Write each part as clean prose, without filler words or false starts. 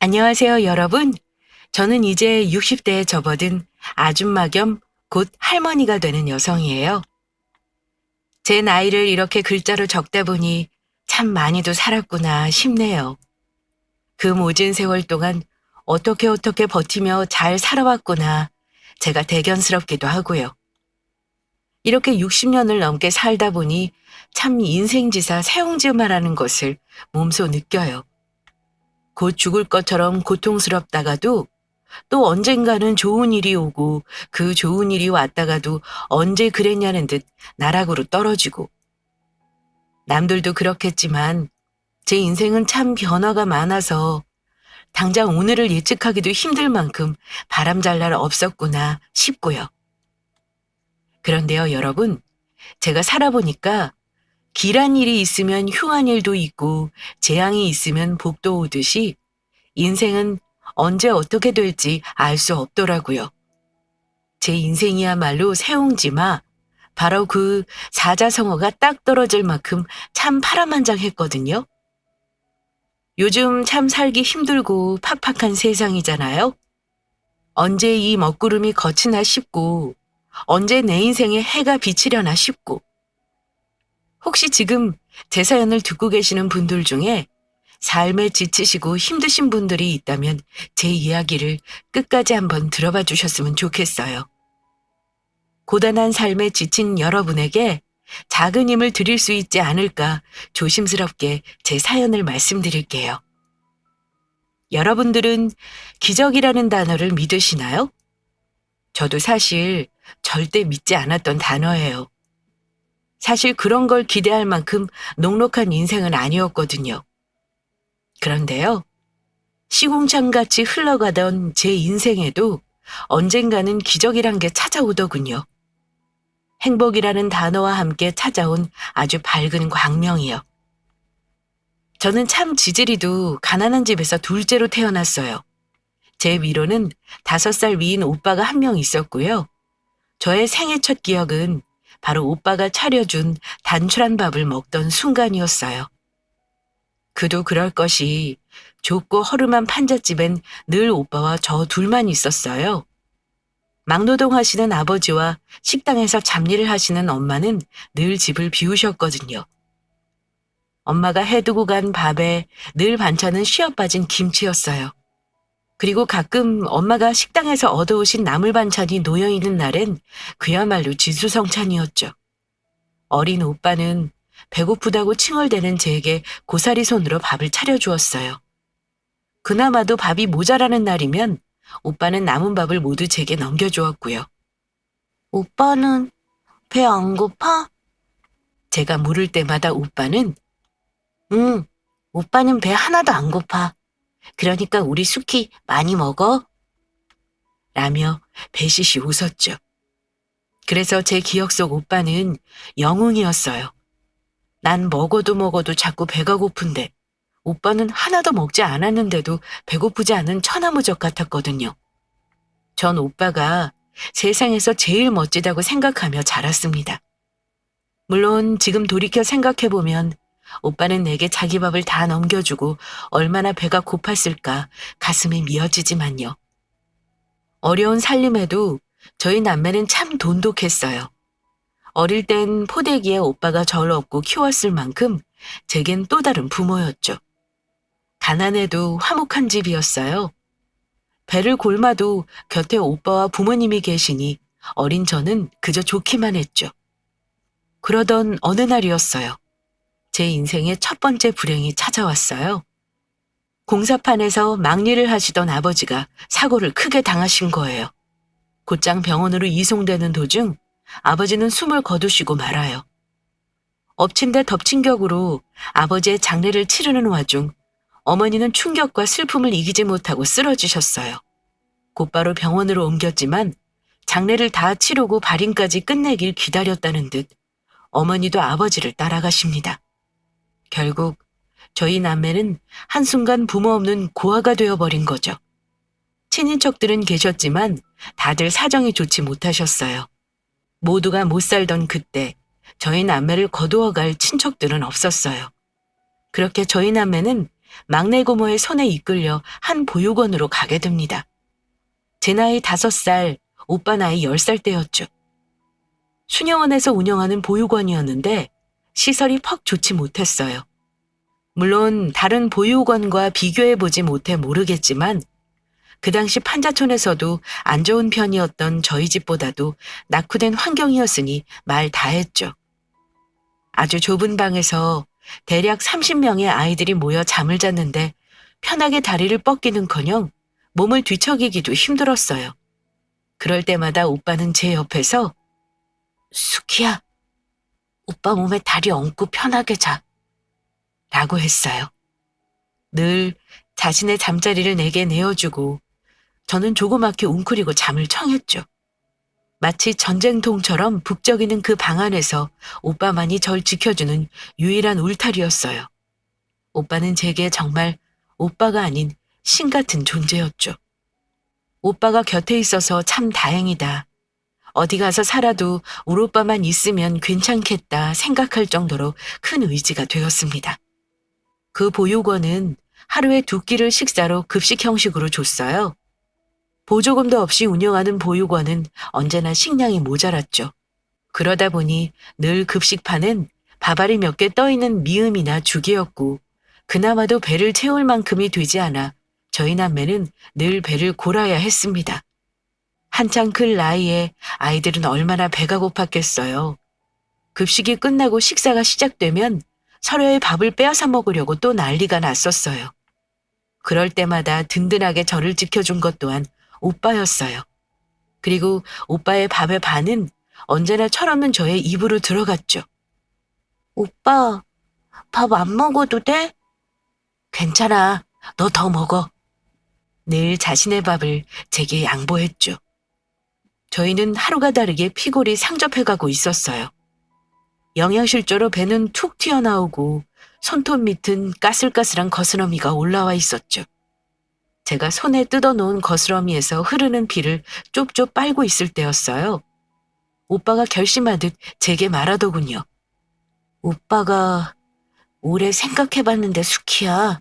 안녕하세요, 여러분. 저는 이제 60대에 접어든 아줌마 겸 곧 할머니가 되는 여성이에요. 제 나이를 이렇게 글자로 적다 보니 참 많이도 살았구나 싶네요. 그 모진 세월 동안 어떻게 버티며 잘 살아왔구나 제가 대견스럽기도 하고요. 이렇게 60년을 넘게 살다 보니 참 인생지사 세옹지마라는 것을 몸소 느껴요. 곧 죽을 것처럼 고통스럽다가도 또 언젠가는 좋은 일이 오고 그 좋은 일이 왔다가도 언제 그랬냐는 듯 나락으로 떨어지고. 남들도 그렇겠지만 제 인생은 참 변화가 많아서 당장 오늘을 예측하기도 힘들 만큼 바람잘 날 없었구나 싶고요. 그런데요, 여러분, 제가 살아보니까 길한 일이 있으면 흉한 일도 있고 재앙이 있으면 복도 오듯이 인생은 언제 어떻게 될지 알 수 없더라고요. 제 인생이야말로 세옹지마, 바로 그 사자성어가 딱 떨어질 만큼 참 파란만장했거든요. 요즘 참 살기 힘들고 팍팍한 세상이잖아요. 언제 이 먹구름이 거치나 싶고 언제 내 인생에 해가 비치려나 싶고. 혹시 지금 제 사연을 듣고 계시는 분들 중에 삶에 지치시고 힘드신 분들이 있다면 제 이야기를 끝까지 한번 들어봐 주셨으면 좋겠어요. 고단한 삶에 지친 여러분에게 작은 힘을 드릴 수 있지 않을까 조심스럽게 제 사연을 말씀드릴게요. 여러분들은 기적이라는 단어를 믿으시나요? 저도 사실 절대 믿지 않았던 단어예요. 사실 그런 걸 기대할 만큼 녹록한 인생은 아니었거든요. 그런데요, 시궁창같이 흘러가던 제 인생에도 언젠가는 기적이란 게 찾아오더군요. 행복이라는 단어와 함께 찾아온 아주 밝은 광명이요. 저는 참 지지리도 가난한 집에서 둘째로 태어났어요. 제 위로는 5살 위인 오빠가 한 명 있었고요. 저의 생애 첫 기억은 바로 오빠가 차려준 단출한 밥을 먹던 순간이었어요. 그도 그럴 것이 좁고 허름한 판잣집엔 늘 오빠와 저 둘만 있었어요. 막노동 하시는 아버지와 식당에서 잡일을 하시는 엄마는 늘 집을 비우셨거든요. 엄마가 해두고 간 밥에 늘 반찬은 쉬어 빠진 김치였어요. 그리고 가끔 엄마가 식당에서 얻어오신 나물 반찬이 놓여있는 날엔 그야말로 진수성찬이었죠. 어린 오빠는 배고프다고 칭얼대는 제게 고사리 손으로 밥을 차려주었어요. 그나마도 밥이 모자라는 날이면 오빠는 남은 밥을 모두 제게 넘겨주었고요. 오빠는 배 안 고파? 제가 물을 때마다 오빠는 응, 오빠는 배 하나도 안 고파. 그러니까 우리 숙희 많이 먹어? 라며 배시시 웃었죠. 그래서 제 기억 속 오빠는 영웅이었어요. 난 먹어도 자꾸 배가 고픈데 오빠는 하나도 먹지 않았는데도 배고프지 않은 천하무적 같았거든요. 전 오빠가 세상에서 제일 멋지다고 생각하며 자랐습니다. 물론 지금 돌이켜 생각해보면 오빠는 내게 자기 밥을 다 넘겨주고 얼마나 배가 고팠을까 가슴이 미어지지만요. 어려운 살림에도 저희 남매는 참 돈독했어요. 어릴 땐 포대기에 오빠가 저를 업고 키웠을 만큼 제겐 또 다른 부모였죠. 가난해도 화목한 집이었어요. 배를 골마도 곁에 오빠와 부모님이 계시니 어린 저는 그저 좋기만 했죠. 그러던 어느 날이었어요. 제 인생의 첫 번째 불행이 찾아왔어요. 공사판에서 막일을 하시던 아버지가 사고를 크게 당하신 거예요. 곧장 병원으로 이송되는 도중 아버지는 숨을 거두시고 말아요. 엎친 데 덮친 격으로 아버지의 장례를 치르는 와중 어머니는 충격과 슬픔을 이기지 못하고 쓰러지셨어요. 곧바로 병원으로 옮겼지만 장례를 다 치르고 발인까지 끝내길 기다렸다는 듯 어머니도 아버지를 따라가십니다. 결국 저희 남매는 한순간 부모 없는 고아가 되어버린 거죠. 친인척들은 계셨지만 다들 사정이 좋지 못하셨어요. 모두가 못 살던 그때 저희 남매를 거두어갈 친척들은 없었어요. 그렇게 저희 남매는 막내 고모의 손에 이끌려 한 보육원으로 가게 됩니다. 제 나이 5살, 오빠 나이 10살 때였죠. 수녀원에서 운영하는 보육원이었는데 시설이 퍽 좋지 못했어요. 물론 다른 보육원과 비교해보지 못해 모르겠지만 그 당시 판자촌에서도 안 좋은 편이었던 저희 집보다도 낙후된 환경이었으니 말 다했죠. 아주 좁은 방에서 대략 30명의 아이들이 모여 잠을 잤는데 편하게 다리를 뻗기는커녕 몸을 뒤척이기도 힘들었어요. 그럴 때마다 오빠는 제 옆에서 수키야, 오빠 몸에 다리 얹고 편하게 자 라고 했어요. 늘 자신의 잠자리를 내게 내어주고 저는 조그맣게 웅크리고 잠을 청했죠. 마치 전쟁통처럼 북적이는 그 방 안에서 오빠만이 절 지켜주는 유일한 울타리였어요. 오빠는 제게 정말 오빠가 아닌 신 같은 존재였죠. 오빠가 곁에 있어서 참 다행이다. 어디 가서 살아도 우리 오빠만 있으면 괜찮겠다 생각할 정도로 큰 의지가 되었습니다. 그 보육원은 하루에 2끼를 식사로 급식 형식으로 줬어요. 보조금도 없이 운영하는 보육원은 언제나 식량이 모자랐죠. 그러다 보니 늘 급식판은 밥알이 몇 개 떠있는 미음이나 죽이었고 그나마도 배를 채울 만큼이 되지 않아 저희 남매는 늘 배를 골아야 했습니다. 한창 클 나이에 아이들은 얼마나 배가 고팠겠어요. 급식이 끝나고 식사가 시작되면 서로의 밥을 빼앗아 먹으려고 또 난리가 났었어요. 그럴 때마다 든든하게 저를 지켜준 것 또한 오빠였어요. 그리고 오빠의 밥의 반은 언제나 철없는 저의 입으로 들어갔죠. 오빠, 밥 안 먹어도 돼? 괜찮아. 너 더 먹어. 늘 자신의 밥을 제게 양보했죠. 저희는 하루가 다르게 피골이 상접해가고 있었어요. 영양실조로 배는 툭 튀어나오고 손톱 밑은 까슬까슬한 거스러미가 올라와 있었죠. 제가 손에 뜯어놓은 거스러미에서 흐르는 피를 쪽쪽 빨고 있을 때였어요. 오빠가 결심하듯 제게 말하더군요. 오빠가 오래 생각해봤는데 수키야.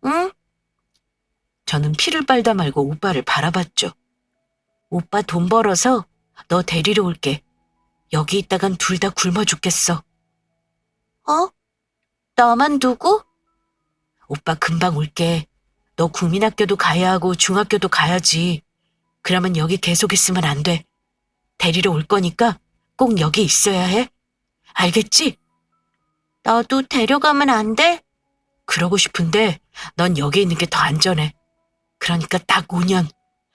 응? 저는 피를 빨다 말고 오빠를 바라봤죠. 오빠 돈 벌어서 너 데리러 올게. 여기 있다간 둘 다 굶어 죽겠어. 어? 나만 두고? 오빠 금방 올게. 너 국민학교도 가야 하고 중학교도 가야지. 그러면 여기 계속 있으면 안 돼. 데리러 올 거니까 꼭 여기 있어야 해. 알겠지? 나도 데려가면 안 돼? 그러고 싶은데 넌 여기 있는 게 더 안전해. 그러니까 딱 5년,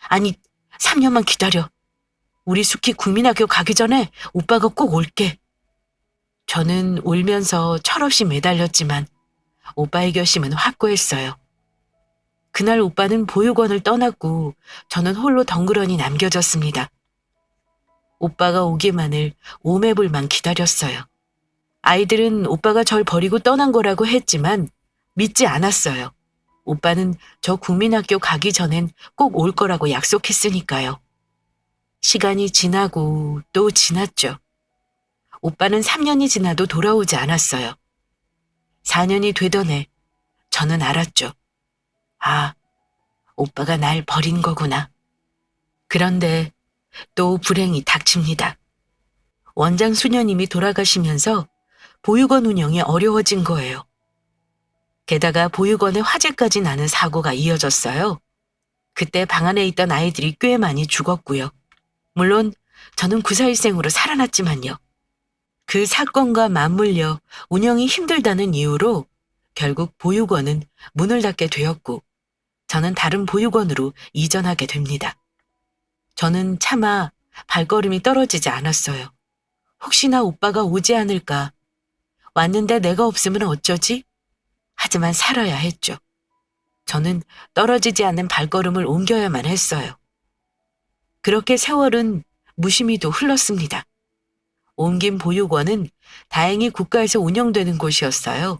아니 3년만 기다려. 우리 수키 국민학교 가기 전에 오빠가 꼭 올게. 저는 울면서 철없이 매달렸지만 오빠의 결심은 확고했어요. 그날 오빠는 보육원을 떠났고 저는 홀로 덩그러니 남겨졌습니다. 오빠가 오기만을 오매불만 기다렸어요. 아이들은 오빠가 절 버리고 떠난 거라고 했지만 믿지 않았어요. 오빠는 저 국민학교 가기 전엔 꼭 올 거라고 약속했으니까요. 시간이 지나고 또 지났죠. 오빠는 3년이 지나도 돌아오지 않았어요. 4년이 되던 해 저는 알았죠. 아, 오빠가 날 버린 거구나. 그런데 또 불행이 닥칩니다. 원장 수녀님이 돌아가시면서 보육원 운영이 어려워진 거예요. 게다가 보육원에 화재까지 나는 사고가 이어졌어요. 그때 방 안에 있던 아이들이 꽤 많이 죽었고요. 물론 저는 구사일생으로 살아났지만요. 그 사건과 맞물려 운영이 힘들다는 이유로 결국 보육원은 문을 닫게 되었고 저는 다른 보육원으로 이전하게 됩니다. 저는 차마 발걸음이 떨어지지 않았어요. 혹시나 오빠가 오지 않을까. 왔는데 내가 없으면 어쩌지? 하지만 살아야 했죠. 저는 떨어지지 않는 발걸음을 옮겨야만 했어요. 그렇게 세월은 무심히도 흘렀습니다. 옮긴 보육원은 다행히 국가에서 운영되는 곳이었어요.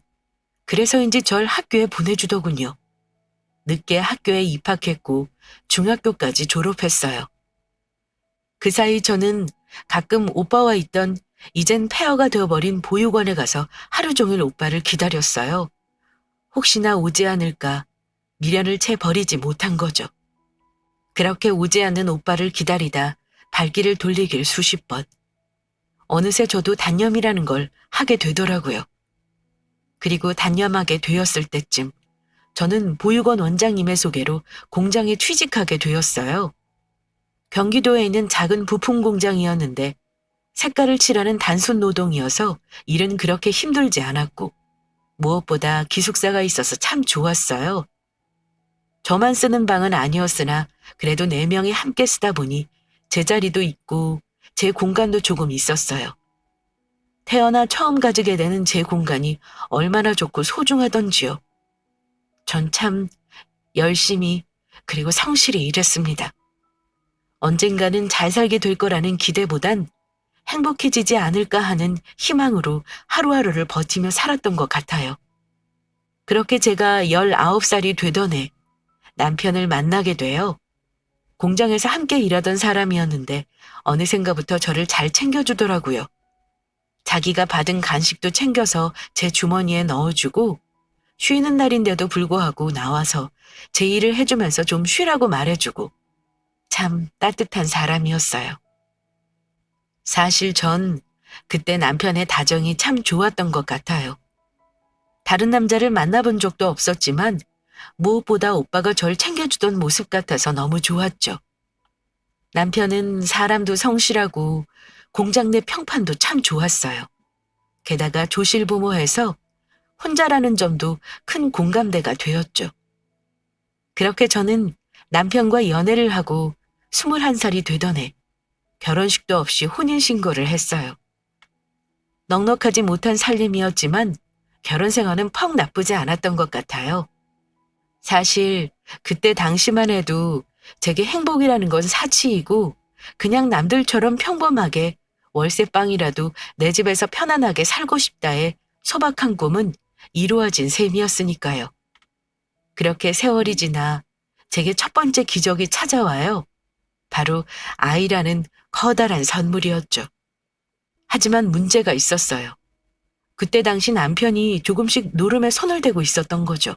그래서인지 절 학교에 보내주더군요. 늦게 학교에 입학했고 중학교까지 졸업했어요. 그 사이 저는 가끔 오빠와 있던 이젠 폐허가 되어버린 보육원에 가서 하루 종일 오빠를 기다렸어요. 혹시나 오지 않을까 미련을 채 버리지 못한 거죠. 그렇게 오지 않는 오빠를 기다리다 발길을 돌리길 수십 번. 어느새 저도 단념이라는 걸 하게 되더라고요. 그리고 단념하게 되었을 때쯤 저는 보육원 원장님의 소개로 공장에 취직하게 되었어요. 경기도에 있는 작은 부품 공장이었는데 색깔을 칠하는 단순 노동이어서 일은 그렇게 힘들지 않았고 무엇보다 기숙사가 있어서 참 좋았어요. 저만 쓰는 방은 아니었으나 그래도 4명이 함께 쓰다 보니 제 자리도 있고 제 공간도 조금 있었어요. 태어나 처음 가지게 되는 제 공간이 얼마나 좋고 소중하던지요. 전 참 열심히 그리고 성실히 일했습니다. 언젠가는 잘 살게 될 거라는 기대보단 행복해지지 않을까 하는 희망으로 하루하루를 버티며 살았던 것 같아요. 그렇게 제가 19살이 되던 해 남편을 만나게 돼요. 공장에서 함께 일하던 사람이었는데 어느샌가부터 저를 잘 챙겨주더라고요. 자기가 받은 간식도 챙겨서 제 주머니에 넣어주고 쉬는 날인데도 불구하고 나와서 제 일을 해주면서 좀 쉬라고 말해주고 참 따뜻한 사람이었어요. 사실 전 그때 남편의 다정이 참 좋았던 것 같아요. 다른 남자를 만나본 적도 없었지만 무엇보다 오빠가 절 챙겨주던 모습 같아서 너무 좋았죠. 남편은 사람도 성실하고 공장 내 평판도 참 좋았어요. 게다가 조실부모해서 혼자라는 점도 큰 공감대가 되었죠. 그렇게 저는 남편과 연애를 하고 21살이 되던 해 결혼식도 없이 혼인신고를 했어요. 넉넉하지 못한 살림이었지만 결혼 생활은 퍽 나쁘지 않았던 것 같아요. 사실 그때 당시만 해도 제게 행복이라는 건 사치이고 그냥 남들처럼 평범하게 월세방이라도 내 집에서 편안하게 살고 싶다의 소박한 꿈은 이루어진 셈이었으니까요. 그렇게 세월이 지나 제게 첫 번째 기적이 찾아와요. 바로 아이라는 커다란 선물이었죠. 하지만 문제가 있었어요. 그때 당시 남편이 조금씩 노름에 손을 대고 있었던 거죠.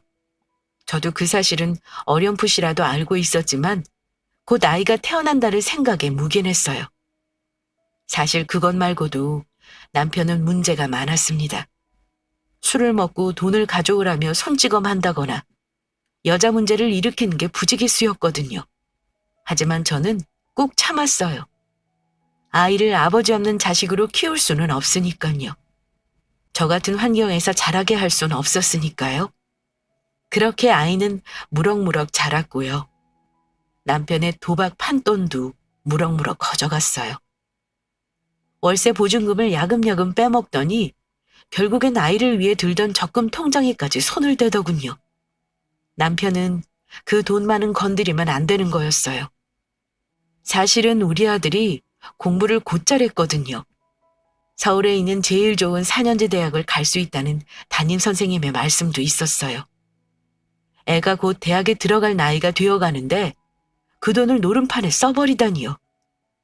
저도 그 사실은 어렴풋이라도 알고 있었지만 곧 아이가 태어난다를 생각에 묵인했어요. 사실 그것 말고도 남편은 문제가 많았습니다. 술을 먹고 돈을 가져오라며 손찌검한다거나 여자 문제를 일으키는 게 부지기수였거든요. 하지만 저는 꾹 참았어요. 아이를 아버지 없는 자식으로 키울 수는 없으니까요. 저 같은 환경에서 자라게 할 수는 없었으니까요. 그렇게 아이는 무럭무럭 자랐고요. 남편의 도박 판돈도 무럭무럭 커져갔어요. 월세 보증금을 야금야금 빼먹더니 결국엔 아이를 위해 들던 적금 통장에까지 손을 대더군요. 남편은 그 돈 많은 건드리면 안 되는 거였어요. 사실은 우리 아들이 공부를 곧잘 했거든요. 서울에 있는 제일 좋은 4년제 대학을 갈 수 있다는 담임 선생님의 말씀도 있었어요. 애가 곧 대학에 들어갈 나이가 되어가는데 그 돈을 노름판에 써버리다니요.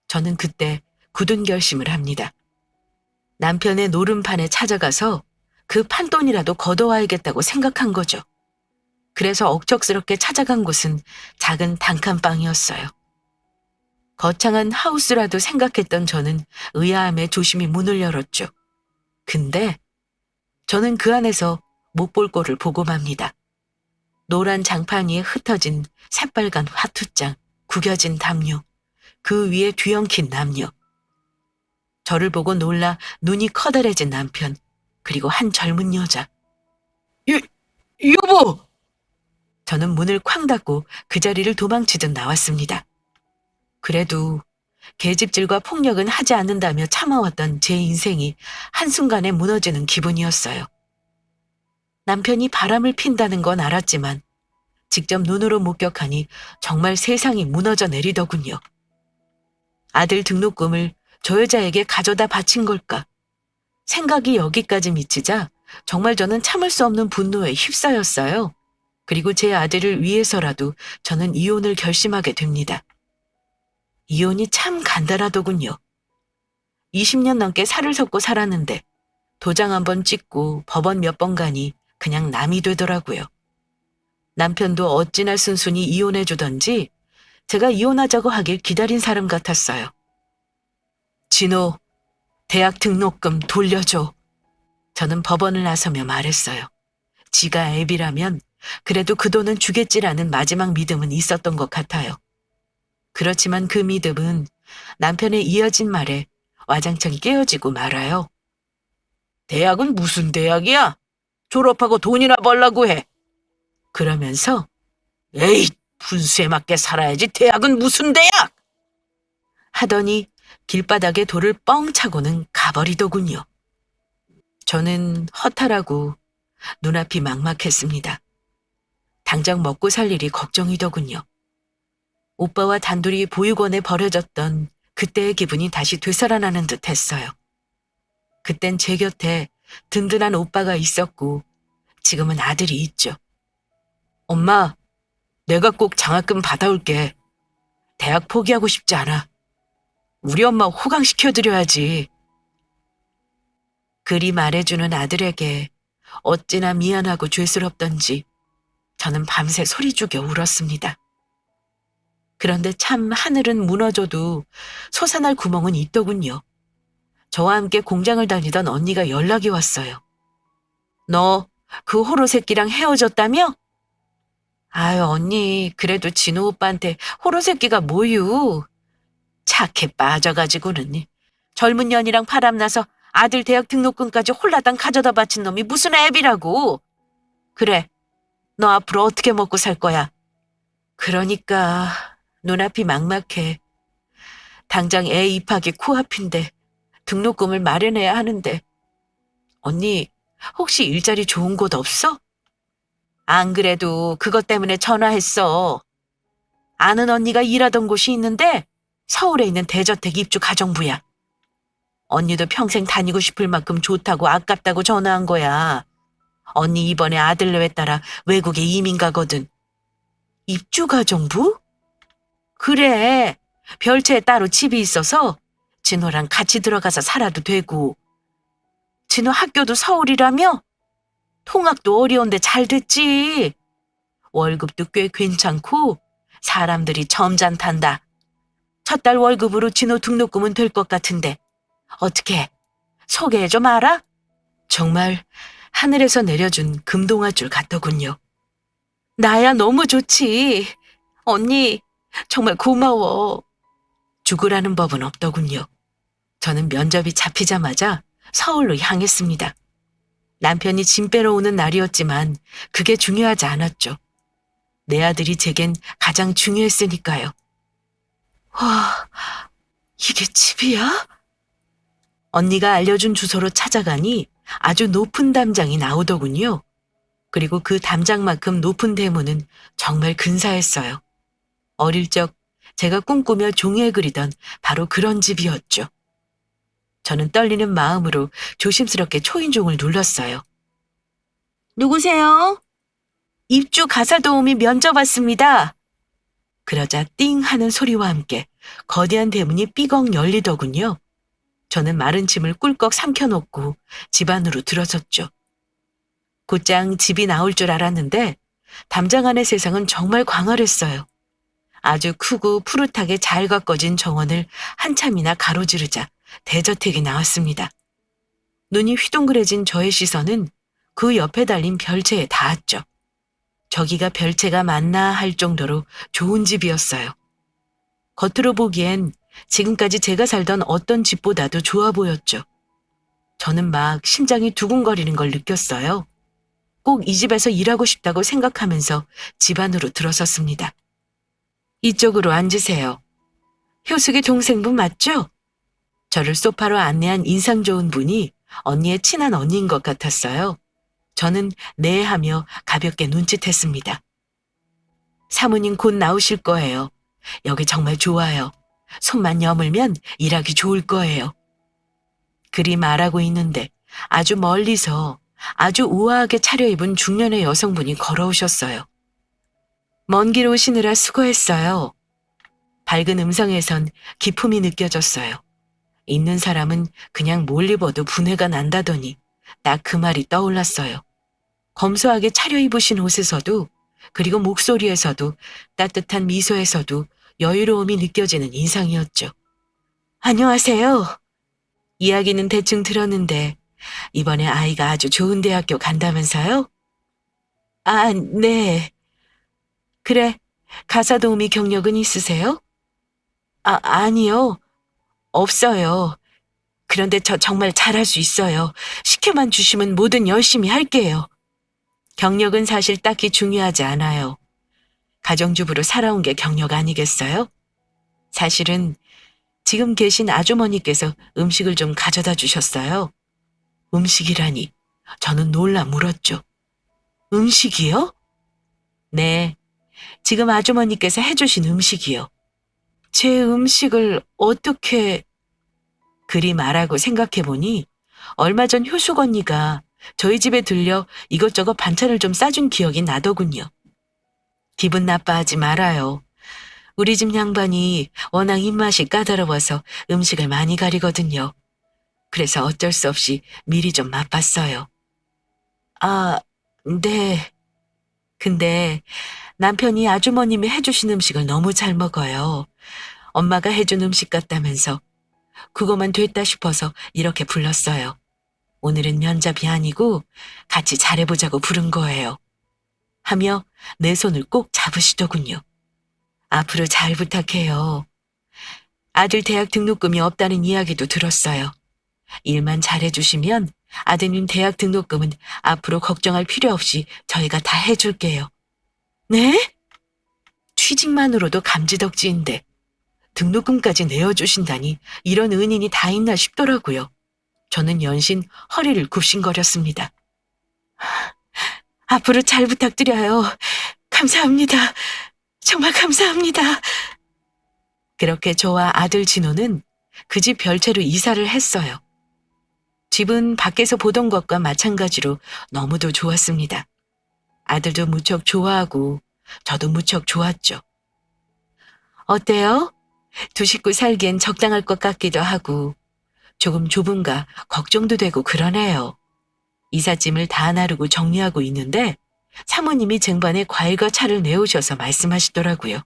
저는 그때 굳은 결심을 합니다. 남편의 노름판에 찾아가서 그 판돈이라도 걷어와야겠다고 생각한 거죠. 그래서 억척스럽게 찾아간 곳은 작은 단칸방이었어요. 거창한 하우스라도 생각했던 저는 의아함에 조심히 문을 열었죠. 근데 저는 그 안에서 못 볼 꼴을 보고 맙니다. 노란 장판 위에 흩어진 새빨간 화투장, 구겨진 담요, 그 위에 뒤엉킨 남녀. 저를 보고 놀라 눈이 커다래진 남편, 그리고 한 젊은 여자. 여보! 저는 문을 쾅 닫고 그 자리를 도망치듯 나왔습니다. 그래도 계집질과 폭력은 하지 않는다며 참아왔던 제 인생이 한순간에 무너지는 기분이었어요. 남편이 바람을 핀다는 건 알았지만 직접 눈으로 목격하니 정말 세상이 무너져 내리더군요. 아들 등록금을 저 여자에게 가져다 바친 걸까? 생각이 여기까지 미치자 정말 저는 참을 수 없는 분노에 휩싸였어요. 그리고 제 아들을 위해서라도 저는 이혼을 결심하게 됩니다. 이혼이 참 간단하더군요. 20년 넘게 살을 섞고 살았는데 도장 한 번 찍고 법원 몇 번 가니 그냥 남이 되더라고요. 남편도 어찌나 순순히 이혼해주던지 제가 이혼하자고 하길 기다린 사람 같았어요. 진호, 대학 등록금 돌려줘. 저는 법원을 나서며 말했어요. 지가 애비라면 그래도 그 돈은 주겠지라는 마지막 믿음은 있었던 것 같아요. 그렇지만 그 믿음은 남편의 이어진 말에 와장창 깨어지고 말아요. 대학은 무슨 대학이야? 졸업하고 돈이나 벌라고 해. 그러면서 에이, 분수에 맞게 살아야지 대학은 무슨 대학! 하더니 길바닥에 돌을 뻥 차고는 가버리더군요. 저는 허탈하고 눈앞이 막막했습니다. 당장 먹고 살 일이 걱정이더군요. 오빠와 단둘이 보육원에 버려졌던 그때의 기분이 다시 되살아나는 듯 했어요. 그땐 제 곁에 든든한 오빠가 있었고 지금은 아들이 있죠. 엄마, 내가 꼭 장학금 받아올게. 대학 포기하고 싶지 않아. 우리 엄마 호강시켜드려야지. 그리 말해주는 아들에게 어찌나 미안하고 죄스럽던지 저는 밤새 소리 죽여 울었습니다. 그런데 참 하늘은 무너져도 솟아날 구멍은 있더군요. 저와 함께 공장을 다니던 언니가 연락이 왔어요. 너 그 호로 새끼랑 헤어졌다며? 아유, 언니, 그래도 진호 오빠한테 호로 새끼가 뭐유. 착해 빠져가지고는 젊은 년이랑 바람나서 아들 대학 등록금까지 홀라당 가져다 바친 놈이 무슨 애비라고. 그래, 너 앞으로 어떻게 먹고 살 거야? 그러니까 눈앞이 막막해. 당장 애 입학이 코앞인데 등록금을 마련해야 하는데. 언니, 혹시 일자리 좋은 곳 없어? 안 그래도 그것 때문에 전화했어. 아는 언니가 일하던 곳이 있는데 서울에 있는 대저택 입주 가정부야. 언니도 평생 다니고 싶을 만큼 좋다고 아깝다고 전화한 거야. 언니 이번에 아들내외 따라 외국에 이민 가거든. 입주 가정부? 그래. 별채에 따로 집이 있어서 진호랑 같이 들어가서 살아도 되고. 진호 학교도 서울이라며? 통학도 어려운데 잘 됐지. 월급도 꽤 괜찮고 사람들이 점잖단다. 첫 달 월급으로 진호 등록금은 될 것 같은데 어떻게 소개해 좀 알아? 정말 하늘에서 내려준 금동아줄 같더군요. 나야 너무 좋지. 언니 정말 고마워. 죽으라는 법은 없더군요. 저는 면접이 잡히자마자 서울로 향했습니다. 남편이 짐 빼러 오는 날이었지만 그게 중요하지 않았죠. 내 아들이 제겐 가장 중요했으니까요. 와, 이게 집이야? 언니가 알려준 주소로 찾아가니 아주 높은 담장이 나오더군요. 그리고 그 담장만큼 높은 대문은 정말 근사했어요. 어릴 적 제가 꿈꾸며 종이에 그리던 바로 그런 집이었죠. 저는 떨리는 마음으로 조심스럽게 초인종을 눌렀어요. 누구세요? 입주 가사 도우미 면접 왔습니다. 그러자 띵 하는 소리와 함께 거대한 대문이 삐걱 열리더군요. 저는 마른 침을 꿀꺽 삼켜놓고 집 안으로 들어섰죠. 곧장 집이 나올 줄 알았는데 담장 안의 세상은 정말 광활했어요. 아주 크고 푸릇하게 잘 가꿔진 정원을 한참이나 가로지르자 대저택이 나왔습니다. 눈이 휘둥그레진 저의 시선은 그 옆에 달린 별채에 닿았죠. 저기가 별채가 맞나 할 정도로 좋은 집이었어요. 겉으로 보기엔 지금까지 제가 살던 어떤 집보다도 좋아 보였죠. 저는 막 심장이 두근거리는 걸 느꼈어요. 꼭 이 집에서 일하고 싶다고 생각하면서 집 안으로 들어섰습니다. 이쪽으로 앉으세요. 효숙이 동생분 맞죠? 저를 소파로 안내한 인상 좋은 분이 언니의 친한 언니인 것 같았어요. 저는 네 하며 가볍게 눈짓했습니다. 사모님 곧 나오실 거예요. 여기 정말 좋아요. 손만 여물면 일하기 좋을 거예요. 그리 말하고 있는데 아주 멀리서 아주 우아하게 차려입은 중년의 여성분이 걸어오셨어요. 먼 길 오시느라 수고했어요. 밝은 음성에선 기품이 느껴졌어요. 있는 사람은 그냥 뭘 입어도 분해가 난다더니 딱 그 말이 떠올랐어요. 검소하게 차려입으신 옷에서도, 그리고 목소리에서도, 따뜻한 미소에서도 여유로움이 느껴지는 인상이었죠. 안녕하세요. 이야기는 대충 들었는데 이번에 아이가 아주 좋은 대학교 간다면서요? 아, 네. 그래, 가사 도우미 경력은 있으세요? 아니요. 없어요. 그런데 저 정말 잘할 수 있어요. 시켜만 주시면 뭐든 열심히 할게요. 경력은 사실 딱히 중요하지 않아요. 가정주부로 살아온 게 경력 아니겠어요? 사실은 지금 계신 아주머니께서 음식을 좀 가져다 주셨어요. 음식이라니. 저는 놀라 물었죠. 음식이요? 네, 지금 아주머니께서 해주신 음식이요. 제 음식을 어떻게... 그리 말하고 생각해보니 얼마 전 효숙 언니가 저희 집에 들려 이것저것 반찬을 좀 싸준 기억이 나더군요. 기분 나빠하지 말아요. 우리 집 양반이 워낙 입맛이 까다로워서 음식을 많이 가리거든요. 그래서 어쩔 수 없이 미리 좀 맛봤어요. 아, 네. 근데 남편이 아주머님이 해주신 음식을 너무 잘 먹어요. 엄마가 해준 음식 같다면서 그거만 됐다 싶어서 이렇게 불렀어요. 오늘은 면접이 아니고 같이 잘해보자고 부른 거예요. 하며 내 손을 꼭 잡으시더군요. 앞으로 잘 부탁해요. 아들 대학 등록금이 없다는 이야기도 들었어요. 일만 잘해주시면 아드님 대학 등록금은 앞으로 걱정할 필요 없이 저희가 다 해줄게요. 네? 취직만으로도 감지덕지인데 등록금까지 내어주신다니 이런 은인이 다 있나 싶더라고요. 저는 연신 허리를 굽신거렸습니다. 앞으로 잘 부탁드려요. 감사합니다. 정말 감사합니다. 그렇게 저와 아들 진호는 그 집 별채로 이사를 했어요. 집은 밖에서 보던 것과 마찬가지로 너무도 좋았습니다. 아들도 무척 좋아하고 저도 무척 좋았죠. 어때요? 두 식구 살기엔 적당할 것 같기도 하고 조금 좁은가 걱정도 되고 그러네요. 이삿짐을 다 나르고 정리하고 있는데 사모님이 쟁반에 과일과 차를 내오셔서 말씀하시더라고요.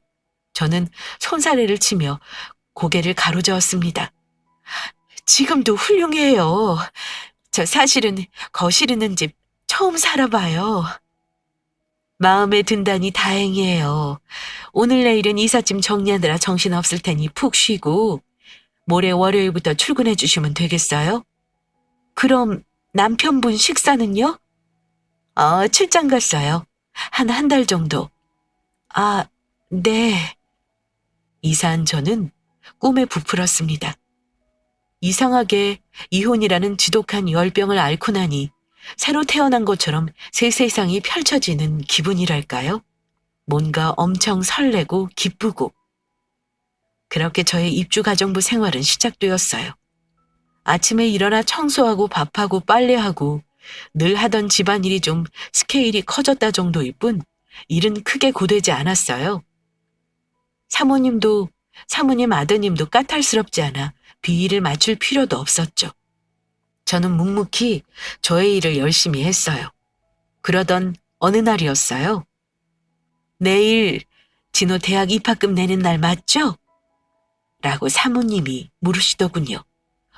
저는 손사래를 치며 고개를 가로저었습니다. 지금도 훌륭해요. 저 사실은 거실 있는 집 처음 살아봐요. 마음에 든다니 다행이에요. 오늘 내일은 이삿짐 정리하느라 정신없을 테니 푹 쉬고 모레 월요일부터 출근해 주시면 되겠어요? 그럼 남편분 식사는요? 출장 갔어요. 한 달 정도. 아, 네. 이사한 저는 꿈에 부풀었습니다. 이상하게 이혼이라는 지독한 열병을 앓고 나니 새로 태어난 것처럼 새 세상이 펼쳐지는 기분이랄까요? 뭔가 엄청 설레고 기쁘고. 그렇게 저의 입주가정부 생활은 시작되었어요. 아침에 일어나 청소하고 밥하고 빨래하고 늘 하던 집안일이 좀 스케일이 커졌다 정도일 뿐 일은 크게 고되지 않았어요. 사모님 아드님도 까탈스럽지 않아 비위를 맞출 필요도 없었죠. 저는 묵묵히 저의 일을 열심히 했어요. 그러던 어느 날이었어요. 내일 진호 대학 입학금 내는 날 맞죠? 라고 사모님이 물으시더군요.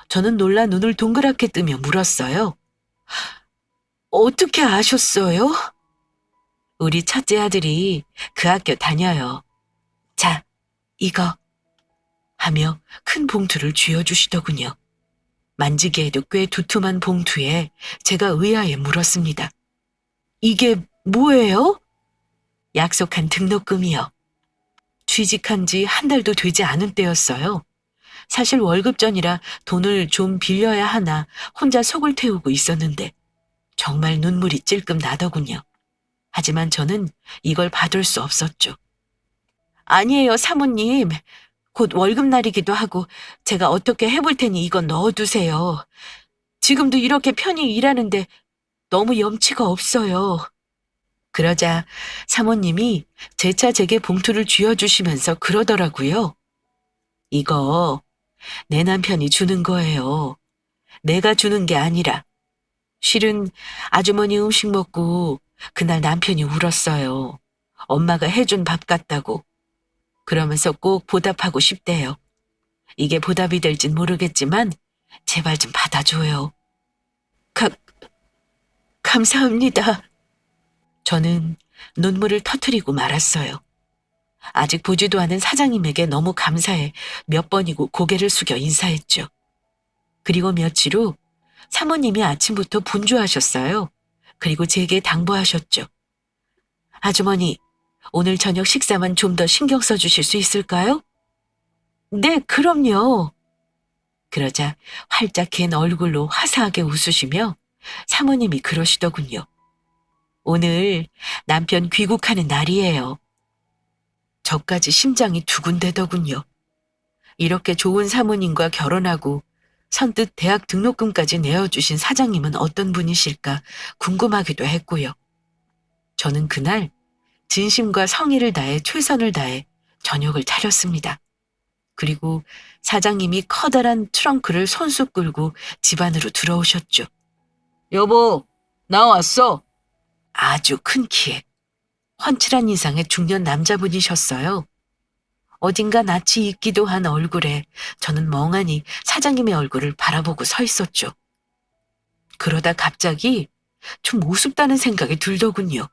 저는 놀라 눈을 동그랗게 뜨며 물었어요. 어떻게 아셨어요? 우리 첫째 아들이 그 학교 다녀요. 자, 이거 하며 큰 봉투를 쥐어주시더군요. 만지기에도 꽤 두툼한 봉투에 제가 의아해 물었습니다. 이게 뭐예요? 약속한 등록금이요. 취직한 지 한 달도 되지 않은 때였어요. 사실 월급 전이라 돈을 좀 빌려야 하나 혼자 속을 태우고 있었는데 정말 눈물이 찔끔 나더군요. 하지만 저는 이걸 받을 수 없었죠. 아니에요, 사모님. 곧 월급날이기도 하고 제가 어떻게 해볼 테니 이건 넣어두세요. 지금도 이렇게 편히 일하는데 너무 염치가 없어요. 그러자 사모님이 재차 제게 봉투를 쥐어주시면서 그러더라고요. 이거 내 남편이 주는 거예요. 내가 주는 게 아니라 실은 아주머니 음식 먹고 그날 남편이 울었어요. 엄마가 해준 밥 같다고. 그러면서 꼭 보답하고 싶대요. 이게 보답이 될진 모르겠지만 제발 좀 받아줘요. 가, 감사합니다. 저는 눈물을 터뜨리고 말았어요. 아직 보지도 않은 사장님에게 너무 감사해 몇 번이고 고개를 숙여 인사했죠. 그리고 며칠 후 사모님이 아침부터 분주하셨어요. 그리고 제게 당부하셨죠. 아주머니, 오늘 저녁 식사만 좀 더 신경 써주실 수 있을까요? 네, 그럼요. 그러자 활짝 갠 얼굴로 화사하게 웃으시며 사모님이 그러시더군요. 오늘 남편 귀국하는 날이에요. 저까지 심장이 두근대더군요. 이렇게 좋은 사모님과 결혼하고 선뜻 대학 등록금까지 내어주신 사장님은 어떤 분이실까 궁금하기도 했고요. 저는 그날 진심과 성의를 다해 최선을 다해 저녁을 차렸습니다. 그리고 사장님이 커다란 트렁크를 손수 끌고 집 안으로 들어오셨죠. 여보, 나왔어. 아주 큰 키에 훤칠한 인상의 중년 남자분이셨어요. 어딘가 낯이 익기도 한 얼굴에 저는 멍하니 사장님의 얼굴을 바라보고 서 있었죠. 그러다 갑자기 좀 우습다는 생각이 들더군요.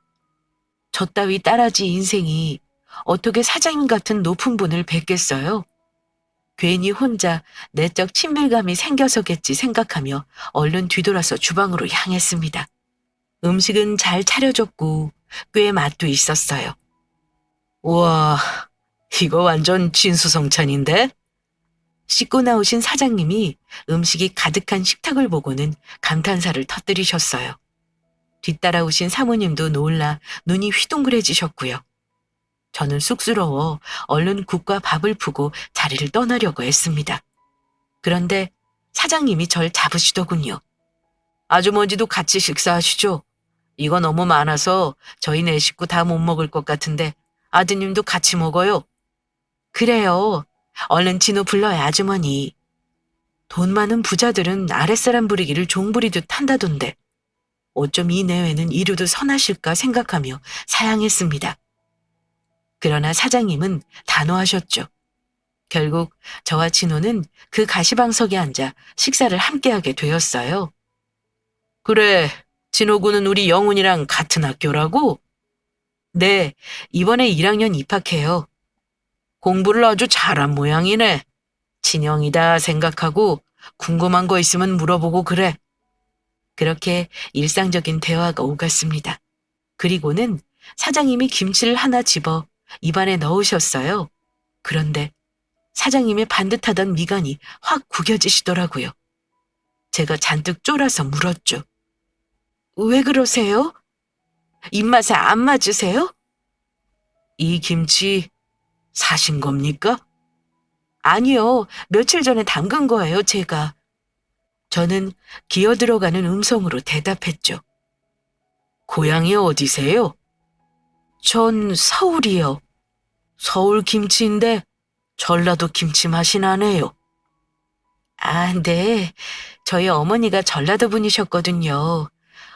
저 따위 따라지 인생이 어떻게 사장님 같은 높은 분을 뵙겠어요? 괜히 혼자 내적 친밀감이 생겨서겠지 생각하며 얼른 뒤돌아서 주방으로 향했습니다. 음식은 잘 차려졌고 꽤 맛도 있었어요. 우와, 이거 완전 진수성찬인데? 씻고 나오신 사장님이 음식이 가득한 식탁을 보고는 감탄사를 터뜨리셨어요. 뒤따라오신 사모님도 놀라 눈이 휘둥그레지셨고요. 저는 쑥스러워 얼른 국과 밥을 푸고 자리를 떠나려고 했습니다. 그런데 사장님이 절 잡으시더군요. 아주머니도 같이 식사하시죠? 이거 너무 많아서 저희 네 식구 다 못 먹을 것 같은데 아드님도 같이 먹어요. 그래요. 얼른 진호 불러요, 아주머니. 돈 많은 부자들은 아랫사람 부리기를 종 부리듯 한다던데 어쩜 이 내외는 이루도 선하실까 생각하며 사양했습니다. 그러나 사장님은 단호하셨죠. 결국 저와 진호는 그 가시방석에 앉아 식사를 함께하게 되었어요. 그래, 진호군은 우리 영훈이랑 같은 학교라고? 네, 이번에 1학년 입학해요. 공부를 아주 잘한 모양이네. 친형이다 생각하고 궁금한 거 있으면 물어보고 그래. 그렇게 일상적인 대화가 오갔습니다. 그리고는 사장님이 김치를 하나 집어 입안에 넣으셨어요. 그런데 사장님의 반듯하던 미간이 확 구겨지시더라고요. 제가 잔뜩 쫄아서 물었죠. 왜 그러세요? 입맛에 안 맞으세요? 이 김치 사신 겁니까? 아니요, 며칠 전에 담근 거예요, 제가. 저는 기어 들어가는 음성으로 대답했죠. 고향이 어디세요? 전 서울이요. 서울 김치인데 전라도 김치 맛이 나네요. 아, 네. 저희 어머니가 전라도 분이셨거든요.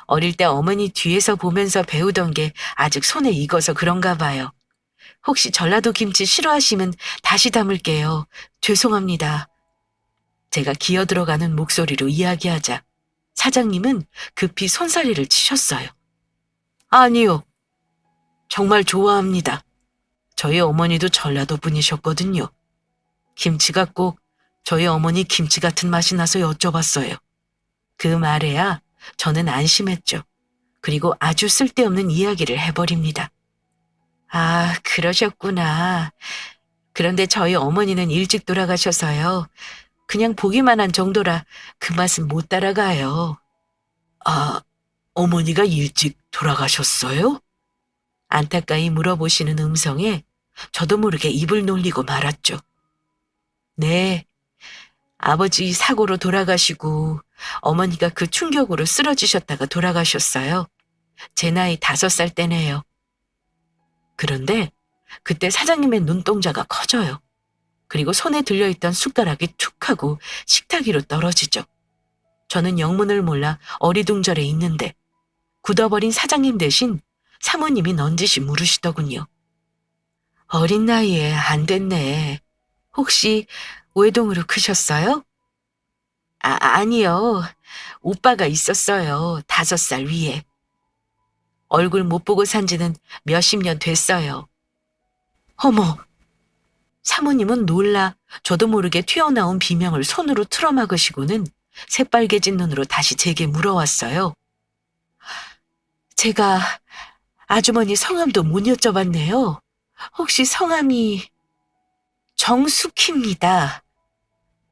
어릴 때 어머니 뒤에서 보면서 배우던 게 아직 손에 익어서 그런가 봐요. 혹시 전라도 김치 싫어하시면 다시 담을게요. 죄송합니다. 제가 기어 들어가는 목소리로 이야기하자 사장님은 급히 손사래를 치셨어요. 아니요. 정말 좋아합니다. 저희 어머니도 전라도 분이셨거든요. 김치가 꼭 저희 어머니 김치 같은 맛이 나서 여쭤봤어요. 그 말에야 저는 안심했죠. 그리고 아주 쓸데없는 이야기를 해버립니다. 아, 그러셨구나. 그런데 저희 어머니는 일찍 돌아가셔서요. 그냥 보기만 한 정도라 그 맛은 못 따라가요. 아, 어머니가 일찍 돌아가셨어요? 안타까이 물어보시는 음성에 저도 모르게 입을 놀리고 말았죠. 네, 아버지 사고로 돌아가시고 어머니가 그 충격으로 쓰러지셨다가 돌아가셨어요. 제 나이 5살 때네요. 그런데 그때 사장님의 눈동자가 커져요. 그리고 손에 들려있던 숟가락이 툭 하고 식탁 위로 떨어지죠. 저는 영문을 몰라 어리둥절해 있는데 굳어버린 사장님 대신 사모님이 넌지시 물으시더군요. 어린 나이에 안 됐네. 혹시 외동으로 크셨어요? 아니요. 오빠가 있었어요. 5살 위에. 얼굴 못 보고 산 지는 몇십 년 됐어요. 어머! 사모님은 놀라 저도 모르게 튀어나온 비명을 손으로 틀어막으시고는 새빨개진 눈으로 다시 제게 물어왔어요. 제가 아주머니 성함도 못 여쭤봤네요. 혹시 성함이 정숙희입니다.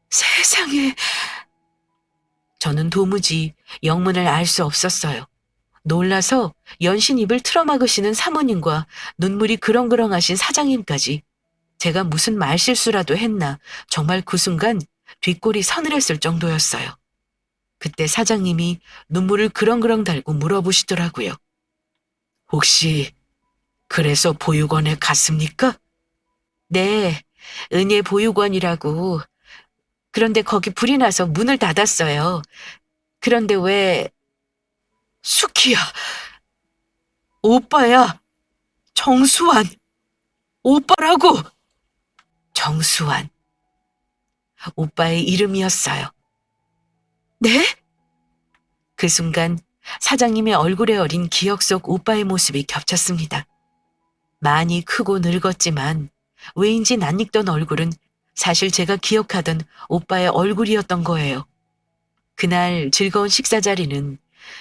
세상에. 저는 도무지 영문을 알 수 없었어요. 놀라서 연신 입을 틀어막으시는 사모님과 눈물이 그렁그렁하신 사장님까지 제가 무슨 말실수라도 했나 정말 그 순간 뒷골이 서늘했을 정도였어요. 그때 사장님이 눈물을 그렁그렁 달고 물어보시더라고요. 혹시 그래서 보육원에 갔습니까? 네, 은예 보육원이라고. 그런데 거기 불이 나서 문을 닫았어요. 그런데 왜... 수키야, 오빠야, 정수환, 오빠라고. 정수환, 오빠의 이름이었어요. 네? 그 순간 사장님의 얼굴에 어린 기억 속 오빠의 모습이 겹쳤습니다. 많이 크고 늙었지만 왜인지 낯익던 얼굴은 사실 제가 기억하던 오빠의 얼굴이었던 거예요. 그날 즐거운 식사 자리는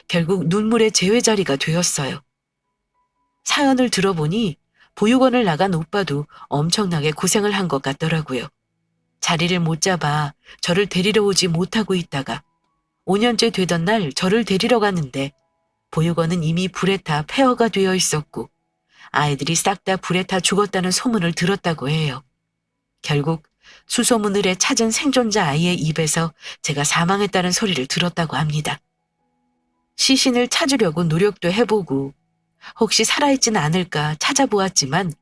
결국 눈물의 제외 자리가 되었어요. 사연을 들어보니 보육원을 나간 오빠도 엄청나게 고생을 한 것 같더라고요. 자리를 못 잡아 저를 데리러 오지 못하고 있다가 5년째 되던 날 저를 데리러 갔는데 보육원은 이미 불에 타 폐허가 되어 있었고 아이들이 싹 다 불에 타 죽었다는 소문을 들었다고 해요. 결국 수소문을에 찾은 생존자 아이의 입에서 제가 사망했다는 소리를 들었다고 합니다. 시신을 찾으려고 노력도 해보고 혹시 살아있진 않을까 찾아보았지만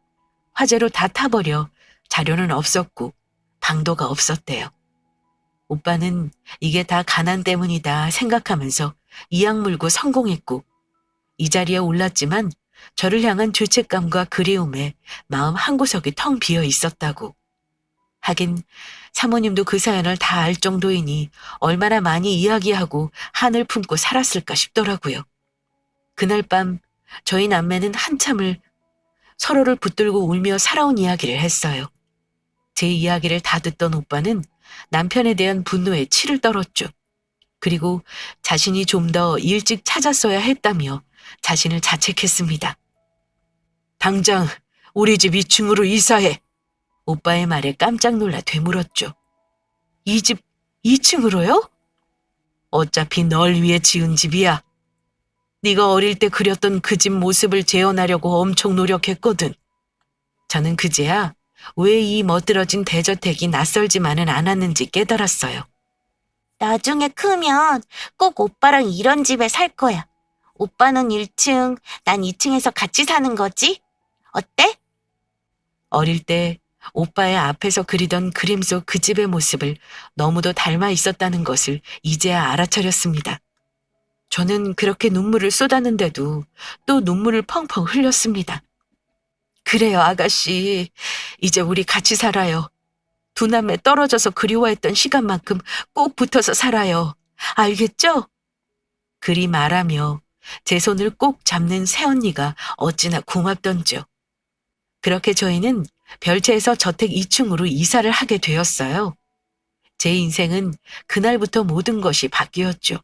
화재로 다 타버려 자료는 없었고 방도가 없었대요. 오빠는 이게 다 가난 때문이다 생각하면서 이악 물고 성공했고 이 자리에 올랐지만 저를 향한 죄책감과 그리움에 마음 한구석이 텅 비어 있었다고. 하긴 사모님도 그 사연을 다 알 정도이니 얼마나 많이 이야기하고 한을 품고 살았을까 싶더라고요. 그날 밤 저희 남매는 한참을 서로를 붙들고 울며 살아온 이야기를 했어요. 제 이야기를 다 듣던 오빠는 남편에 대한 분노에 치를 떨었죠. 그리고 자신이 좀 더 일찍 찾았어야 했다며 자신을 자책했습니다. 당장 우리 집 2층으로 이사해. 오빠의 말에 깜짝 놀라 되물었죠. 이 집 2층으로요? 어차피 널 위해 지은 집이야. 네가 어릴 때 그렸던 그 집 모습을 재현하려고 엄청 노력했거든. 저는 그제야 왜 이 멋들어진 대저택이 낯설지만은 않았는지 깨달았어요. 나중에 크면 꼭 오빠랑 이런 집에 살 거야. 오빠는 1층, 난 2층에서 같이 사는 거지? 어때? 어릴 때 오빠의 앞에서 그리던 그림 속 그 집의 모습을 너무도 닮아 있었다는 것을 이제야 알아차렸습니다. 저는 그렇게 눈물을 쏟았는데도 또 눈물을 펑펑 흘렸습니다. 그래요, 아가씨. 이제 우리 같이 살아요. 두 남매 떨어져서 그리워했던 시간만큼 꼭 붙어서 살아요. 알겠죠? 그리 말하며 제 손을 꼭 잡는 새언니가 어찌나 고맙던죠. 그렇게 저희는 별채에서 저택 2층으로 이사를 하게 되었어요. 제 인생은 그날부터 모든 것이 바뀌었죠.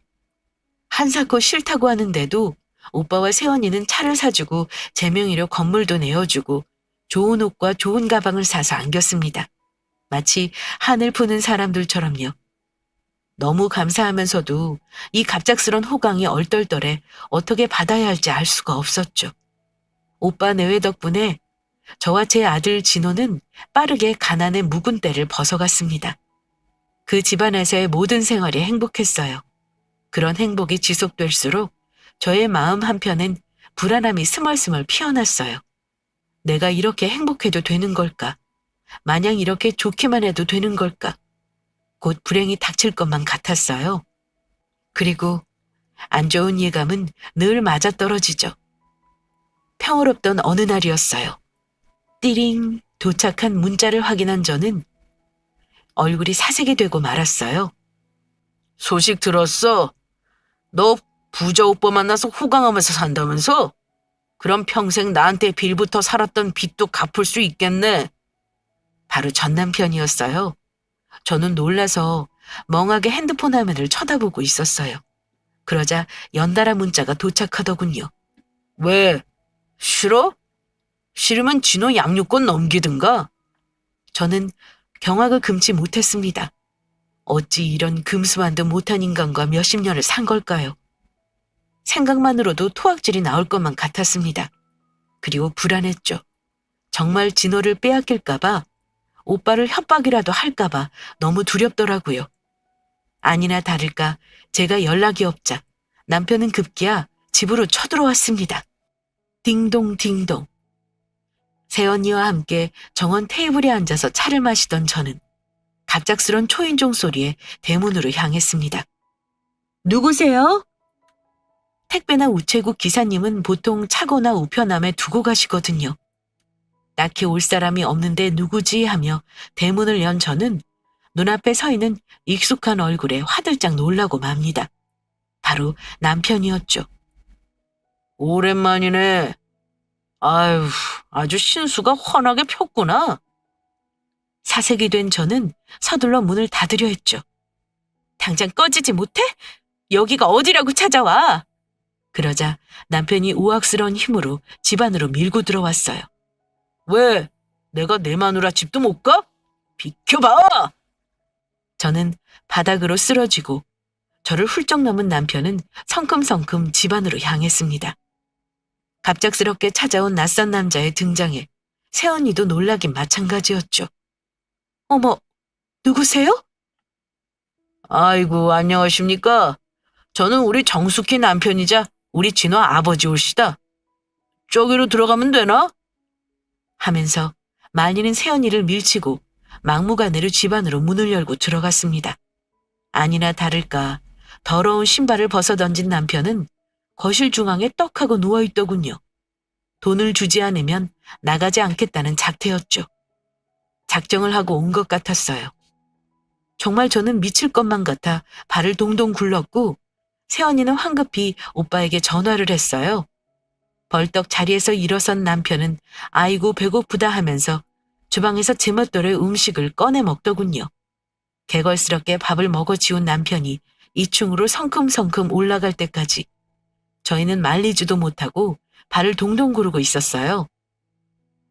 한사코 싫다고 하는데도 오빠와 새언니는 차를 사주고 제 명의로 건물도 내어주고 좋은 옷과 좋은 가방을 사서 안겼습니다. 마치 한을 푸는 사람들처럼요. 너무 감사하면서도 이 갑작스런 호강이 얼떨떨해 어떻게 받아야 할지 알 수가 없었죠. 오빠 내외 덕분에 저와 제 아들 진호는 빠르게 가난의 묵은 때를 벗어갔습니다. 그 집안에서의 모든 생활이 행복했어요. 그런 행복이 지속될수록 저의 마음 한편엔 불안함이 스멀스멀 피어났어요. 내가 이렇게 행복해도 되는 걸까? 마냥 이렇게 좋기만 해도 되는 걸까? 곧 불행이 닥칠 것만 같았어요. 그리고 안 좋은 예감은 늘 맞아떨어지죠. 평화롭던 어느 날이었어요. 띠링 도착한 문자를 확인한 저는 얼굴이 사색이 되고 말았어요. 소식 들었어? 너 부자 오빠 만나서 호강하면서 산다면서? 그럼 평생 나한테 빌부터 살았던 빚도 갚을 수 있겠네. 바로 전 남편이었어요. 저는 놀라서 멍하게 핸드폰 화면을 쳐다보고 있었어요. 그러자 연달아 문자가 도착하더군요. 왜? 싫어? 싫으면 진호 양육권 넘기든가? 저는 경악을 금치 못했습니다. 어찌 이런 금수만도 못한 인간과 몇십 년을 산 걸까요? 생각만으로도 토악질이 나올 것만 같았습니다. 그리고 불안했죠. 정말 진호를 빼앗길까봐, 오빠를 협박이라도 할까봐 너무 두렵더라고요. 아니나 다를까 제가 연락이 없자 남편은 급기야 집으로 쳐들어왔습니다. 딩동 딩동. 새언니와 함께 정원 테이블에 앉아서 차를 마시던 저는 갑작스런 초인종 소리에 대문으로 향했습니다. 누구세요? 택배나 우체국 기사님은 보통 차고나 우편함에 두고 가시거든요. 딱히 올 사람이 없는데 누구지 하며 대문을 연 저는 눈앞에 서 있는 익숙한 얼굴에 화들짝 놀라고 맙니다. 바로 남편이었죠. 오랜만이네. 아유, 아주 신수가 훤하게 폈구나. 사색이 된 저는 서둘러 문을 닫으려 했죠. 당장 꺼지지 못해? 여기가 어디라고 찾아와? 그러자 남편이 우악스러운 힘으로 집 안으로 밀고 들어왔어요. 왜? 내가 내 마누라 집도 못 가? 비켜봐! 저는 바닥으로 쓰러지고 저를 훌쩍 넘은 남편은 성큼성큼 집 안으로 향했습니다. 갑작스럽게 찾아온 낯선 남자의 등장에 새언니도 놀라긴 마찬가지였죠. 어머, 누구세요? 아이고, 안녕하십니까? 저는 우리 정숙희 남편이자 우리 진호 아버지 올시다. 저기로 들어가면 되나? 하면서 말리는 새언니를 밀치고 막무가내로 집 안으로 문을 열고 들어갔습니다. 아니나 다를까 더러운 신발을 벗어던진 남편은 거실 중앙에 떡하고 누워있더군요. 돈을 주지 않으면 나가지 않겠다는 작태였죠. 작정을 하고 온 것 같았어요. 정말 저는 미칠 것만 같아 발을 동동 굴렀고 새언니는 황급히 오빠에게 전화를 했어요. 벌떡 자리에서 일어선 남편은 아이고 배고프다 하면서 주방에서 제멋대로 음식을 꺼내 먹더군요. 개걸스럽게 밥을 먹어치운 남편이 2층으로 성큼성큼 올라갈 때까지 저희는 말리지도 못하고 발을 동동 구르고 있었어요.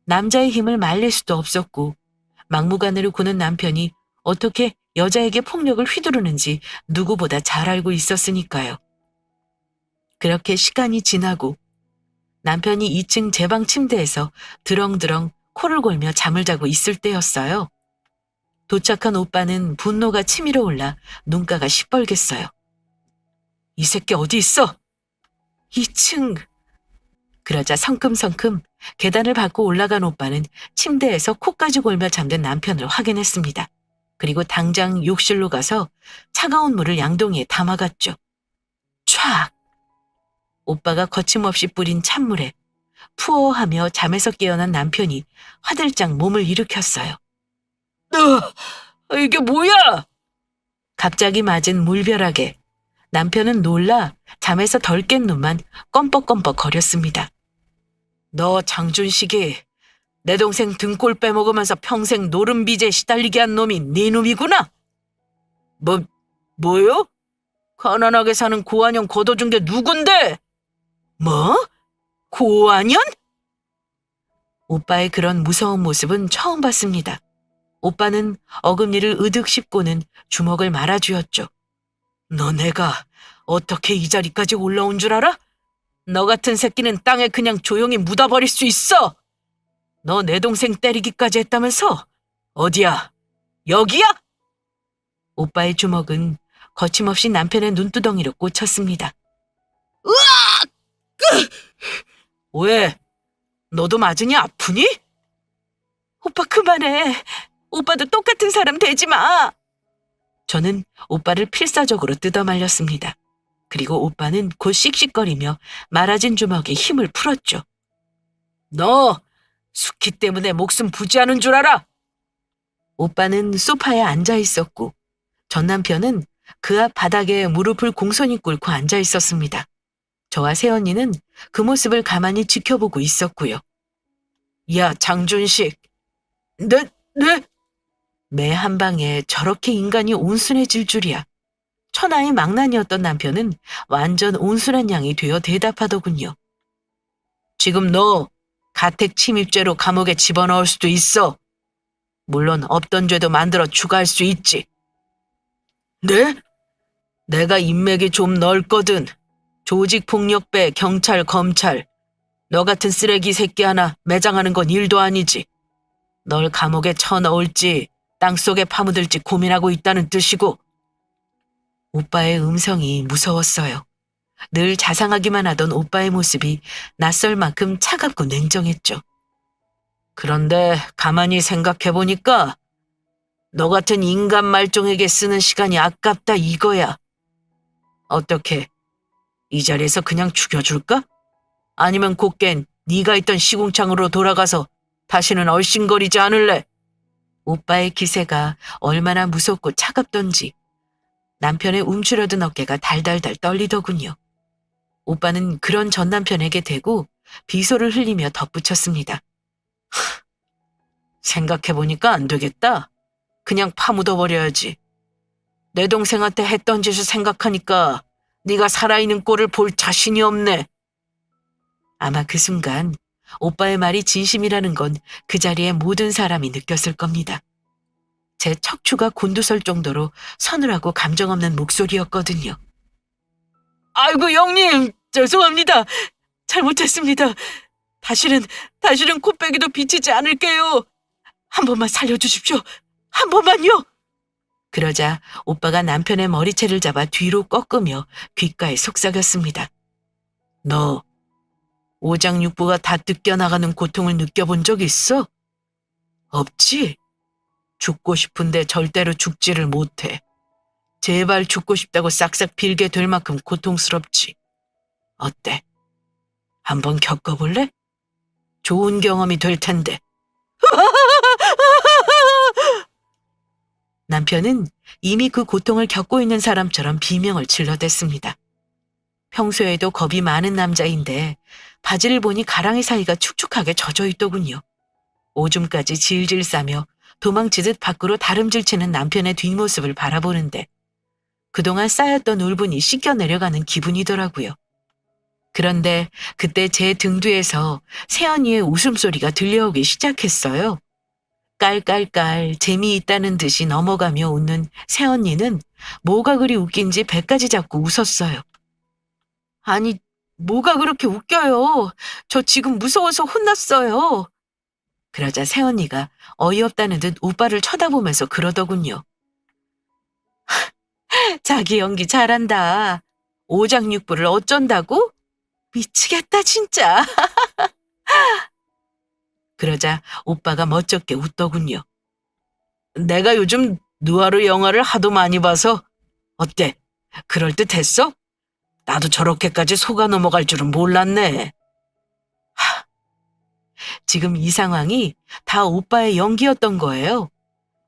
남자의 힘을 말릴 수도 없었고 막무가내로 구는 남편이 어떻게 여자에게 폭력을 휘두르는지 누구보다 잘 알고 있었으니까요. 그렇게 시간이 지나고 남편이 2층 제 방 침대에서 드렁드렁 코를 골며 잠을 자고 있을 때였어요. 도착한 오빠는 분노가 치밀어 올라 눈가가 시뻘갰어요. 이 새끼 어디 있어? 2층. 그러자 성큼성큼 계단을 밟고 올라간 오빠는 침대에서 코까지 골며 잠든 남편을 확인했습니다. 그리고 당장 욕실로 가서 차가운 물을 양동이에 담아갔죠. 촥! 오빠가 거침없이 뿌린 찬물에 푸어하며 잠에서 깨어난 남편이 화들짝 몸을 일으켰어요. 이게 뭐야? 갑자기 맞은 물벼락에 남편은 놀라 잠에서 덜 깬 눈만 껌뻑껌뻑 거렸습니다. 너 장준식이 내 동생 등골 빼먹으면서 평생 노름비제 시달리게 한 놈이 네 놈이구나? 뭐요? 가난하게 사는 고한영 걷어준 게 누군데? 뭐? 고한현? 오빠의 그런 무서운 모습은 처음 봤습니다. 오빠는 어금니를 으득 씹고는 주먹을 말아주었죠. 너 내가 어떻게 이 자리까지 올라온 줄 알아? 너 같은 새끼는 땅에 그냥 조용히 묻어버릴 수 있어. 너 내 동생 때리기까지 했다면서? 어디야? 여기야? 오빠의 주먹은 거침없이 남편의 눈두덩이로 꽂혔습니다. 으악! 왜? 너도 맞으니 아프니? 오빠 그만해. 오빠도 똑같은 사람 되지 마. 저는 오빠를 필사적으로 뜯어말렸습니다. 그리고 오빠는 곧 씩씩거리며 말아진 주먹에 힘을 풀었죠. 너 수키 때문에 목숨 부지하는 줄 알아? 오빠는 소파에 앉아 있었고 전 남편은 그 앞 바닥에 무릎을 공손히 꿇고 앉아 있었습니다. 저와 새언니는 그 모습을 가만히 지켜보고 있었고요. 야, 장준식. 네? 매 한 방에 저렇게 인간이 온순해질 줄이야. 천하의 망난이었던 남편은 완전 온순한 양이 되어 대답하더군요. 지금 너 가택 침입죄로 감옥에 집어넣을 수도 있어. 물론 없던 죄도 만들어 추가할 수 있지. 네? 내가 인맥이 좀 넓거든. 조직폭력배, 경찰, 검찰. 너 같은 쓰레기 새끼 하나 매장하는 건 일도 아니지. 널 감옥에 쳐넣을지 땅속에 파묻을지 고민하고 있다는 뜻이고. 오빠의 음성이 무서웠어요. 늘 자상하기만 하던 오빠의 모습이 낯설 만큼 차갑고 냉정했죠. 그런데 가만히 생각해보니까 너 같은 인간 말종에게 쓰는 시간이 아깝다 이거야. 어떻게? 이 자리에서 그냥 죽여줄까? 아니면 곧겐 네가 있던 시궁창으로 돌아가서 다시는 얼씬거리지 않을래? 오빠의 기세가 얼마나 무섭고 차갑던지 남편의 움츠러든 어깨가 달달달 떨리더군요. 오빠는 그런 전 남편에게 대고 비소를 흘리며 덧붙였습니다. 생각해보니까 안 되겠다. 그냥 파묻어버려야지. 내 동생한테 했던 짓을 생각하니까 네가 살아있는 꼴을 볼 자신이 없네. 아마 그 순간 오빠의 말이 진심이라는 건 그 자리에 모든 사람이 느꼈을 겁니다. 제 척추가 곤두설 정도로 서늘하고 감정 없는 목소리였거든요. 아이고 형님, 죄송합니다. 잘못했습니다. 다시는 코빼기도 비치지 않을게요. 한 번만 살려주십시오. 한 번만요. 그러자 오빠가 남편의 머리채를 잡아 뒤로 꺾으며 귓가에 속삭였습니다. 너 오장육부가 다 뜯겨나가는 고통을 느껴본 적 있어? 없지? 죽고 싶은데 절대로 죽지를 못해. 제발 죽고 싶다고 싹싹 빌게 될 만큼 고통스럽지. 어때? 한번 겪어볼래? 좋은 경험이 될 텐데. 남편은 이미 그 고통을 겪고 있는 사람처럼 비명을 질러댔습니다. 평소에도 겁이 많은 남자인데 바지를 보니 가랑이 사이가 축축하게 젖어 있더군요. 오줌까지 질질 싸며 도망치듯 밖으로 다름질치는 남편의 뒷모습을 바라보는데 그동안 쌓였던 울분이 씻겨 내려가는 기분이더라고요. 그런데 그때 제 등 뒤에서 새언니의 웃음소리가 들려오기 시작했어요. 깔깔깔 재미있다는 듯이 넘어가며 웃는 새언니는 뭐가 그리 웃긴지 배까지 잡고 웃었어요. 아니, 뭐가 그렇게 웃겨요. 저 지금 무서워서 혼났어요. 그러자 새언니가 어이없다는 듯 오빠를 쳐다보면서 그러더군요. 자기 연기 잘한다. 오장육부를 어쩐다고? 미치겠다 진짜. 그러자 오빠가 멋쩍게 웃더군요. 내가 요즘 누아르 영화를 하도 많이 봐서 어때? 그럴듯했어? 나도 저렇게까지 속아 넘어갈 줄은 몰랐네. 지금 이 상황이 다 오빠의 연기였던 거예요.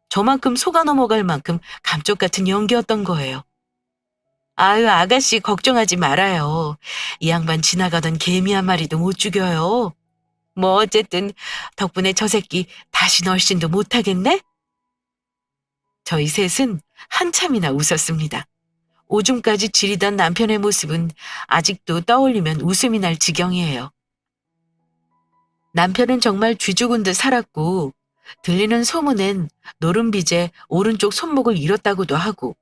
저만큼 속아 넘어갈 만큼 감쪽 같은 연기였던 거예요. 아유, 아가씨 걱정하지 말아요. 이 양반 지나가던 개미 한 마리도 못 죽여요. 뭐 어쨌든 덕분에 저 새끼 다시 얼씬도 못하겠네? 저희 셋은 한참이나 웃었습니다. 오줌까지 지리던 남편의 모습은 아직도 떠올리면 웃음이 날 지경이에요. 남편은 정말 쥐죽은 듯 살았고 들리는 소문엔 노른빚에 오른쪽 손목을 잃었다고도 하고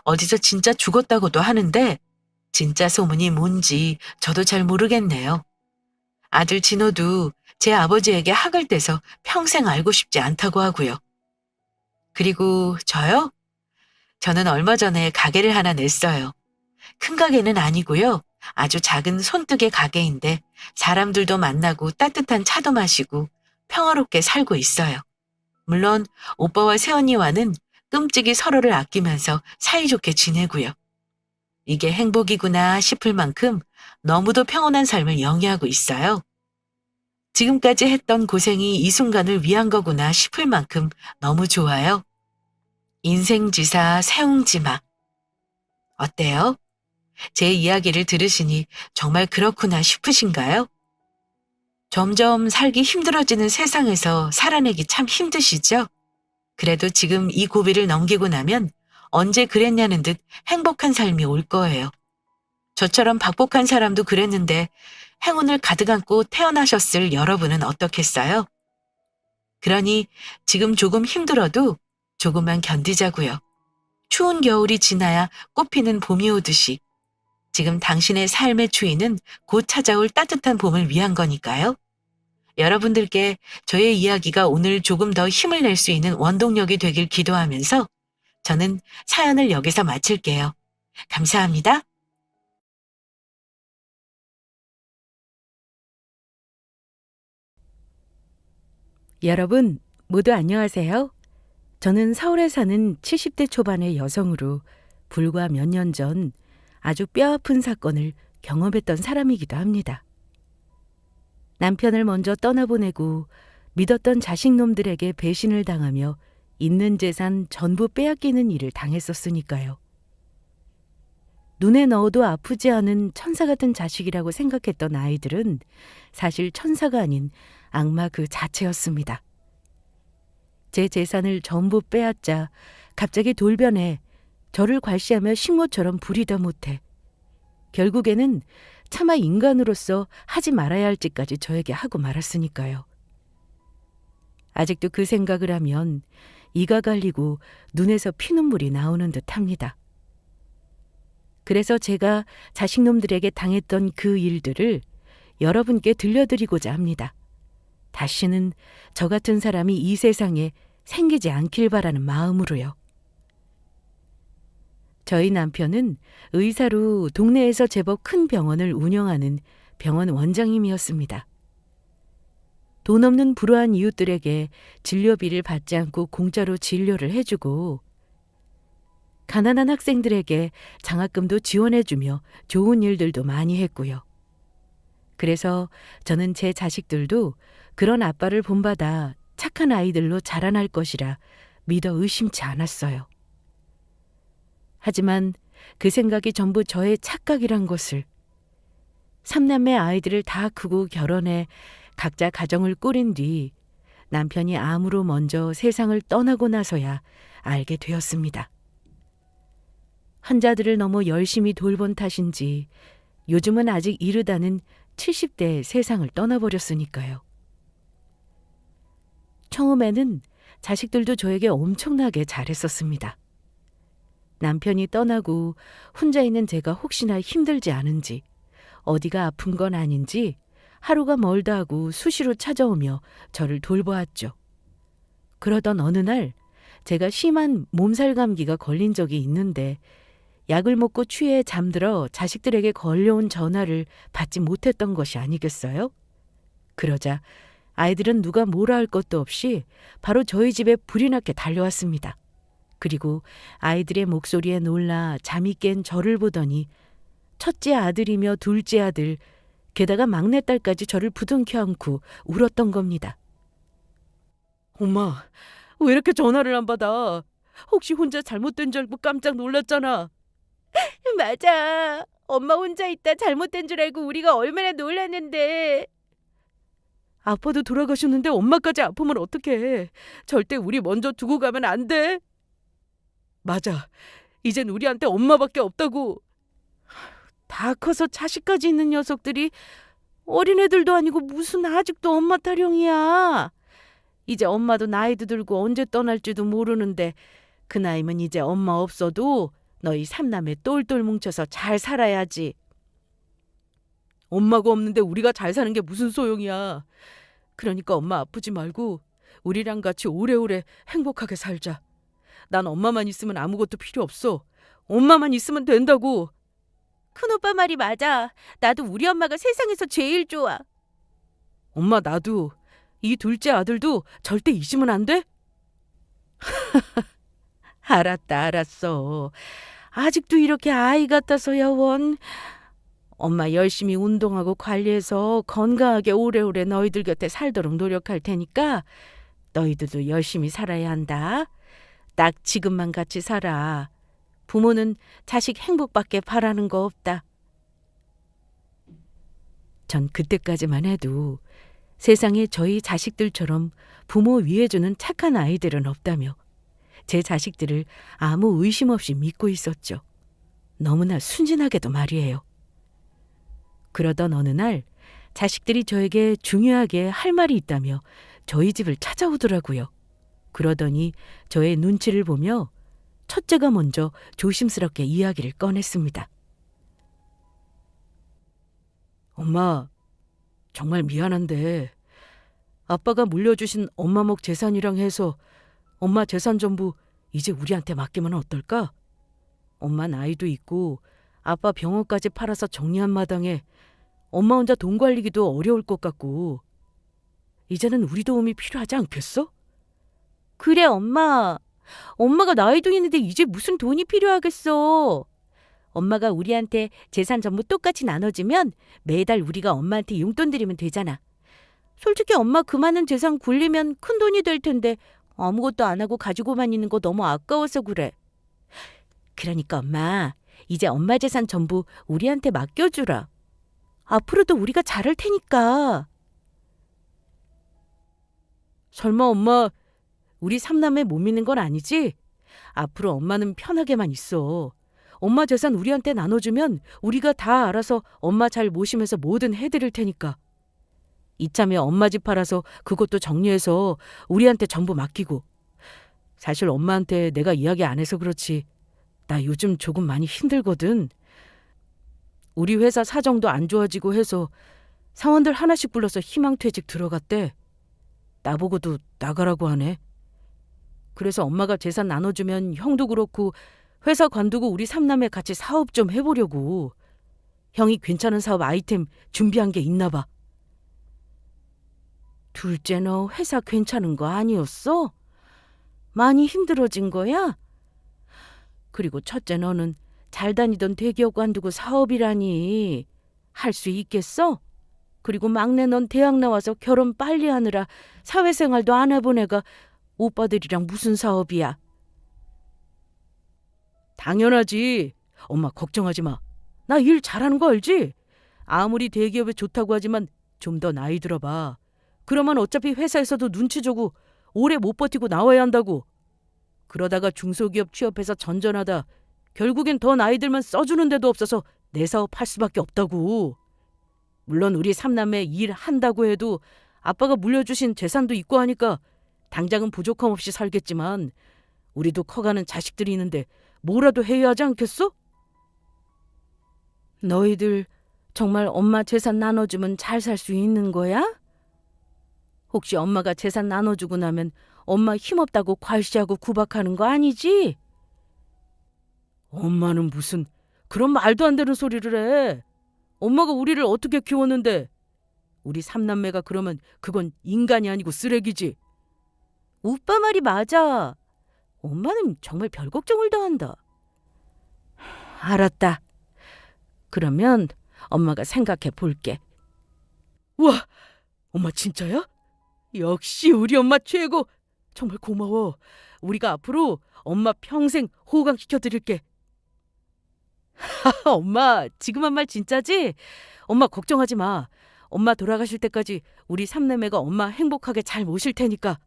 어디서 진짜 죽었다고도 하는데 진짜 소문이 뭔지 저도 잘 모르겠네요. 아들 진호도 제 아버지에게 학을 떼서 평생 알고 싶지 않다고 하고요. 그리고 저요? 저는 얼마 전에 가게를 하나 냈어요. 큰 가게는 아니고요. 아주 작은 손뜨개 가게인데 사람들도 만나고 따뜻한 차도 마시고 평화롭게 살고 있어요. 물론 오빠와 새언니와는 끔찍이 서로를 아끼면서 사이좋게 지내고요. 이게 행복이구나 싶을 만큼 너무도 평온한 삶을 영위하고 있어요. 지금까지 했던 고생이 이 순간을 위한 거구나 싶을 만큼 너무 좋아요. 인생지사 세웅지마. 어때요? 제 이야기를 들으시니 정말 그렇구나 싶으신가요? 점점 살기 힘들어지는 세상에서 살아내기 참 힘드시죠? 그래도 지금 이 고비를 넘기고 나면 언제 그랬냐는 듯 행복한 삶이 올 거예요. 저처럼 박복한 사람도 그랬는데 행운을 가득 안고 태어나셨을 여러분은 어떻겠어요? 그러니 지금 조금 힘들어도 조금만 견디자고요. 추운 겨울이 지나야 꽃피는 봄이 오듯이 지금 당신의 삶의 추위는 곧 찾아올 따뜻한 봄을 위한 거니까요. 여러분들께 저의 이야기가 오늘 조금 더 힘을 낼 수 있는 원동력이 되길 기도하면서 저는 사연을 여기서 마칠게요. 감사합니다. 여러분, 모두 안녕하세요. 저는 서울에 사는 70대 초반의 여성으로 불과 몇 년 전 아주 뼈아픈 사건을 경험했던 사람이기도 합니다. 남편을 먼저 떠나보내고 믿었던 자식놈들에게 배신을 당하며 있는 재산 전부 빼앗기는 일을 당했었으니까요. 눈에 넣어도 아프지 않은 천사 같은 자식이라고 생각했던 아이들은 사실 천사가 아닌 악마 그 자체였습니다. 제 재산을 전부 빼앗자 갑자기 돌변해 저를 괄시하며 식모처럼 부리다 못해 결국에는 차마 인간으로서 하지 말아야 할 짓까지 저에게 하고 말았으니까요. 아직도 그 생각을 하면 이가 갈리고 눈에서 피눈물이 나오는 듯합니다. 그래서 제가 자식놈들에게 당했던 그 일들을 여러분께 들려드리고자 합니다. 다시는 저 같은 사람이 이 세상에 생기지 않길 바라는 마음으로요. 저희 남편은 의사로 동네에서 제법 큰 병원을 운영하는 병원 원장님이었습니다. 돈 없는 불우한 이웃들에게 진료비를 받지 않고 공짜로 진료를 해주고 가난한 학생들에게 장학금도 지원해주며 좋은 일들도 많이 했고요. 그래서 저는 제 자식들도 그런 아빠를 본받아 착한 아이들로 자라날 것이라 믿어 의심치 않았어요. 하지만 그 생각이 전부 저의 착각이란 것을, 삼남매 아이들을 다 크고 결혼해 각자 가정을 꾸린 뒤 남편이 암으로 먼저 세상을 떠나고 나서야 알게 되었습니다. 환자들을 너무 열심히 돌본 탓인지 요즘은 아직 이르다는 70대에 세상을 떠나버렸으니까요. 처음에는 자식들도 저에게 엄청나게 잘했었습니다. 남편이 떠나고 혼자 있는 제가 혹시나 힘들지 않은지, 어디가 아픈 건 아닌지 하루가 멀다 하고 수시로 찾아오며 저를 돌보았죠. 그러던 어느 날 제가 심한 몸살 감기가 걸린 적이 있는데 약을 먹고 취해 잠들어 자식들에게 걸려온 전화를 받지 못했던 것이 아니겠어요? 그러자 아이들은 누가 뭐라 할 것도 없이 바로 저희 집에 불이 나게 달려왔습니다. 그리고 아이들의 목소리에 놀라 잠이 깬 저를 보더니 첫째 아들이며 둘째 아들, 게다가 막내딸까지 저를 부둥켜 안고 울었던 겁니다. 엄마, 왜 이렇게 전화를 안 받아? 혹시 혼자 잘못된 줄 알고 깜짝 놀랐잖아. 맞아. 엄마 혼자 있다 잘못된 줄 알고 우리가 얼마나 놀랐는데. 아빠도 돌아가셨는데 엄마까지 아프면 어떡해. 절대 우리 먼저 두고 가면 안 돼. 맞아. 이젠 우리한테 엄마밖에 없다고. 다 커서 자식까지 있는 녀석들이 어린애들도 아니고 무슨 아직도 엄마 타령이야. 이제 엄마도 나이도 들고 언제 떠날지도 모르는데 그 나이면 이제 엄마 없어도 너희 삼남매 똘똘 뭉쳐서 잘 살아야지. 엄마가 없는데 우리가 잘 사는 게 무슨 소용이야. 그러니까 엄마 아프지 말고 우리랑 같이 오래오래 행복하게 살자. 난 엄마만 있으면 아무것도 필요 없어. 엄마만 있으면 된다고. 큰오빠 말이 맞아. 나도 우리 엄마가 세상에서 제일 좋아. 엄마 나도. 이 둘째 아들도 절대 잊으면 안 돼? 알았다, 알았어. 아직도 이렇게 아이 같아서야 원. 엄마 열심히 운동하고 관리해서 건강하게 오래오래 너희들 곁에 살도록 노력할 테니까 너희들도 열심히 살아야 한다. 딱 지금만 같이 살아. 부모는 자식 행복밖에 바라는 거 없다. 전 그때까지만 해도 세상에 저희 자식들처럼 부모 위해주는 착한 아이들은 없다며 제 자식들을 아무 의심 없이 믿고 있었죠. 너무나 순진하게도 말이에요. 그러던 어느 날 자식들이 저에게 중요하게 할 말이 있다며 저희 집을 찾아오더라고요. 그러더니 저의 눈치를 보며 첫째가 먼저 조심스럽게 이야기를 꺼냈습니다. 엄마, 정말 미안한데 아빠가 물려주신 엄마목 재산이랑 해서 엄마 재산 전부 이제 우리한테 맡기면 어떨까? 엄마 나이도 있고 아빠 병원까지 팔아서 정리한 마당에 엄마 혼자 돈 관리기도 어려울 것 같고 이제는 우리 도움이 필요하지 않겠어? 그래 엄마. 엄마가 나이도 있는데 이제 무슨 돈이 필요하겠어. 엄마가 우리한테 재산 전부 똑같이 나눠주면 매달 우리가 엄마한테 용돈 드리면 되잖아. 솔직히 엄마 그 많은 재산 굴리면 큰 돈이 될 텐데 아무것도 안 하고 가지고만 있는 거 너무 아까워서 그래. 그러니까 엄마, 이제 엄마 재산 전부 우리한테 맡겨주라. 앞으로도 우리가 잘할 테니까. 설마 엄마 우리 삼남매 못 믿는 건 아니지? 앞으로 엄마는 편하게만 있어. 엄마 재산 우리한테 나눠주면 우리가 다 알아서 엄마 잘 모시면서 뭐든 해드릴 테니까. 이참에 엄마 집 팔아서 그것도 정리해서 우리한테 전부 맡기고. 사실 엄마한테 내가 이야기 안 해서 그렇지. 나 요즘 조금 많이 힘들거든. 우리 회사 사정도 안 좋아지고 해서 사원들 하나씩 불러서 희망퇴직 들어갔대. 나보고도 나가라고 하네. 그래서 엄마가 재산 나눠주면 형도 그렇고 회사 관두고 우리 삼남매 같이 사업 좀 해보려고. 형이 괜찮은 사업 아이템 준비한 게 있나 봐. 둘째 너 회사 괜찮은 거 아니었어? 많이 힘들어진 거야? 그리고 첫째 너는 잘 다니던 대기업 관두고 사업이라니 할 수 있겠어? 그리고 막내 넌 대학 나와서 결혼 빨리 하느라 사회생활도 안 해본 애가 오빠들이랑 무슨 사업이야? 당연하지. 엄마 걱정하지 마. 나 일 잘하는 거 알지? 아무리 대기업에 좋다고 하지만 좀 더 나이 들어봐. 그러면 어차피 회사에서도 눈치 주고 오래 못 버티고 나와야 한다고. 그러다가 중소기업 취업해서 전전하다 결국엔 더 나이 들면 써주는 데도 없어서 내 사업 할 수밖에 없다고. 물론 우리 삼남매 일 한다고 해도 아빠가 물려주신 재산도 있고 하니까 당장은 부족함 없이 살겠지만 우리도 커가는 자식들이 있는데 뭐라도 해야 하지 않겠어? 너희들 정말 엄마 재산 나눠주면 잘 살 수 있는 거야? 혹시 엄마가 재산 나눠주고 나면 엄마 힘없다고 괄시하고 구박하는 거 아니지? 엄마는 무슨 그런 말도 안 되는 소리를 해. 엄마가 우리를 어떻게 키웠는데. 우리 삼남매가 그러면 그건 인간이 아니고 쓰레기지. 오빠 말이 맞아. 엄마는 정말 별 걱정을 다 한다. 알았다. 그러면 엄마가 생각해 볼게. 우와, 엄마 진짜야? 역시 우리 엄마 최고. 정말 고마워. 우리가 앞으로 엄마 평생 호강시켜 드릴게. 엄마 지금 한 말 진짜지? 엄마 걱정하지 마. 엄마 돌아가실 때까지 우리 삼남매가 엄마 행복하게 잘 모실 테니까.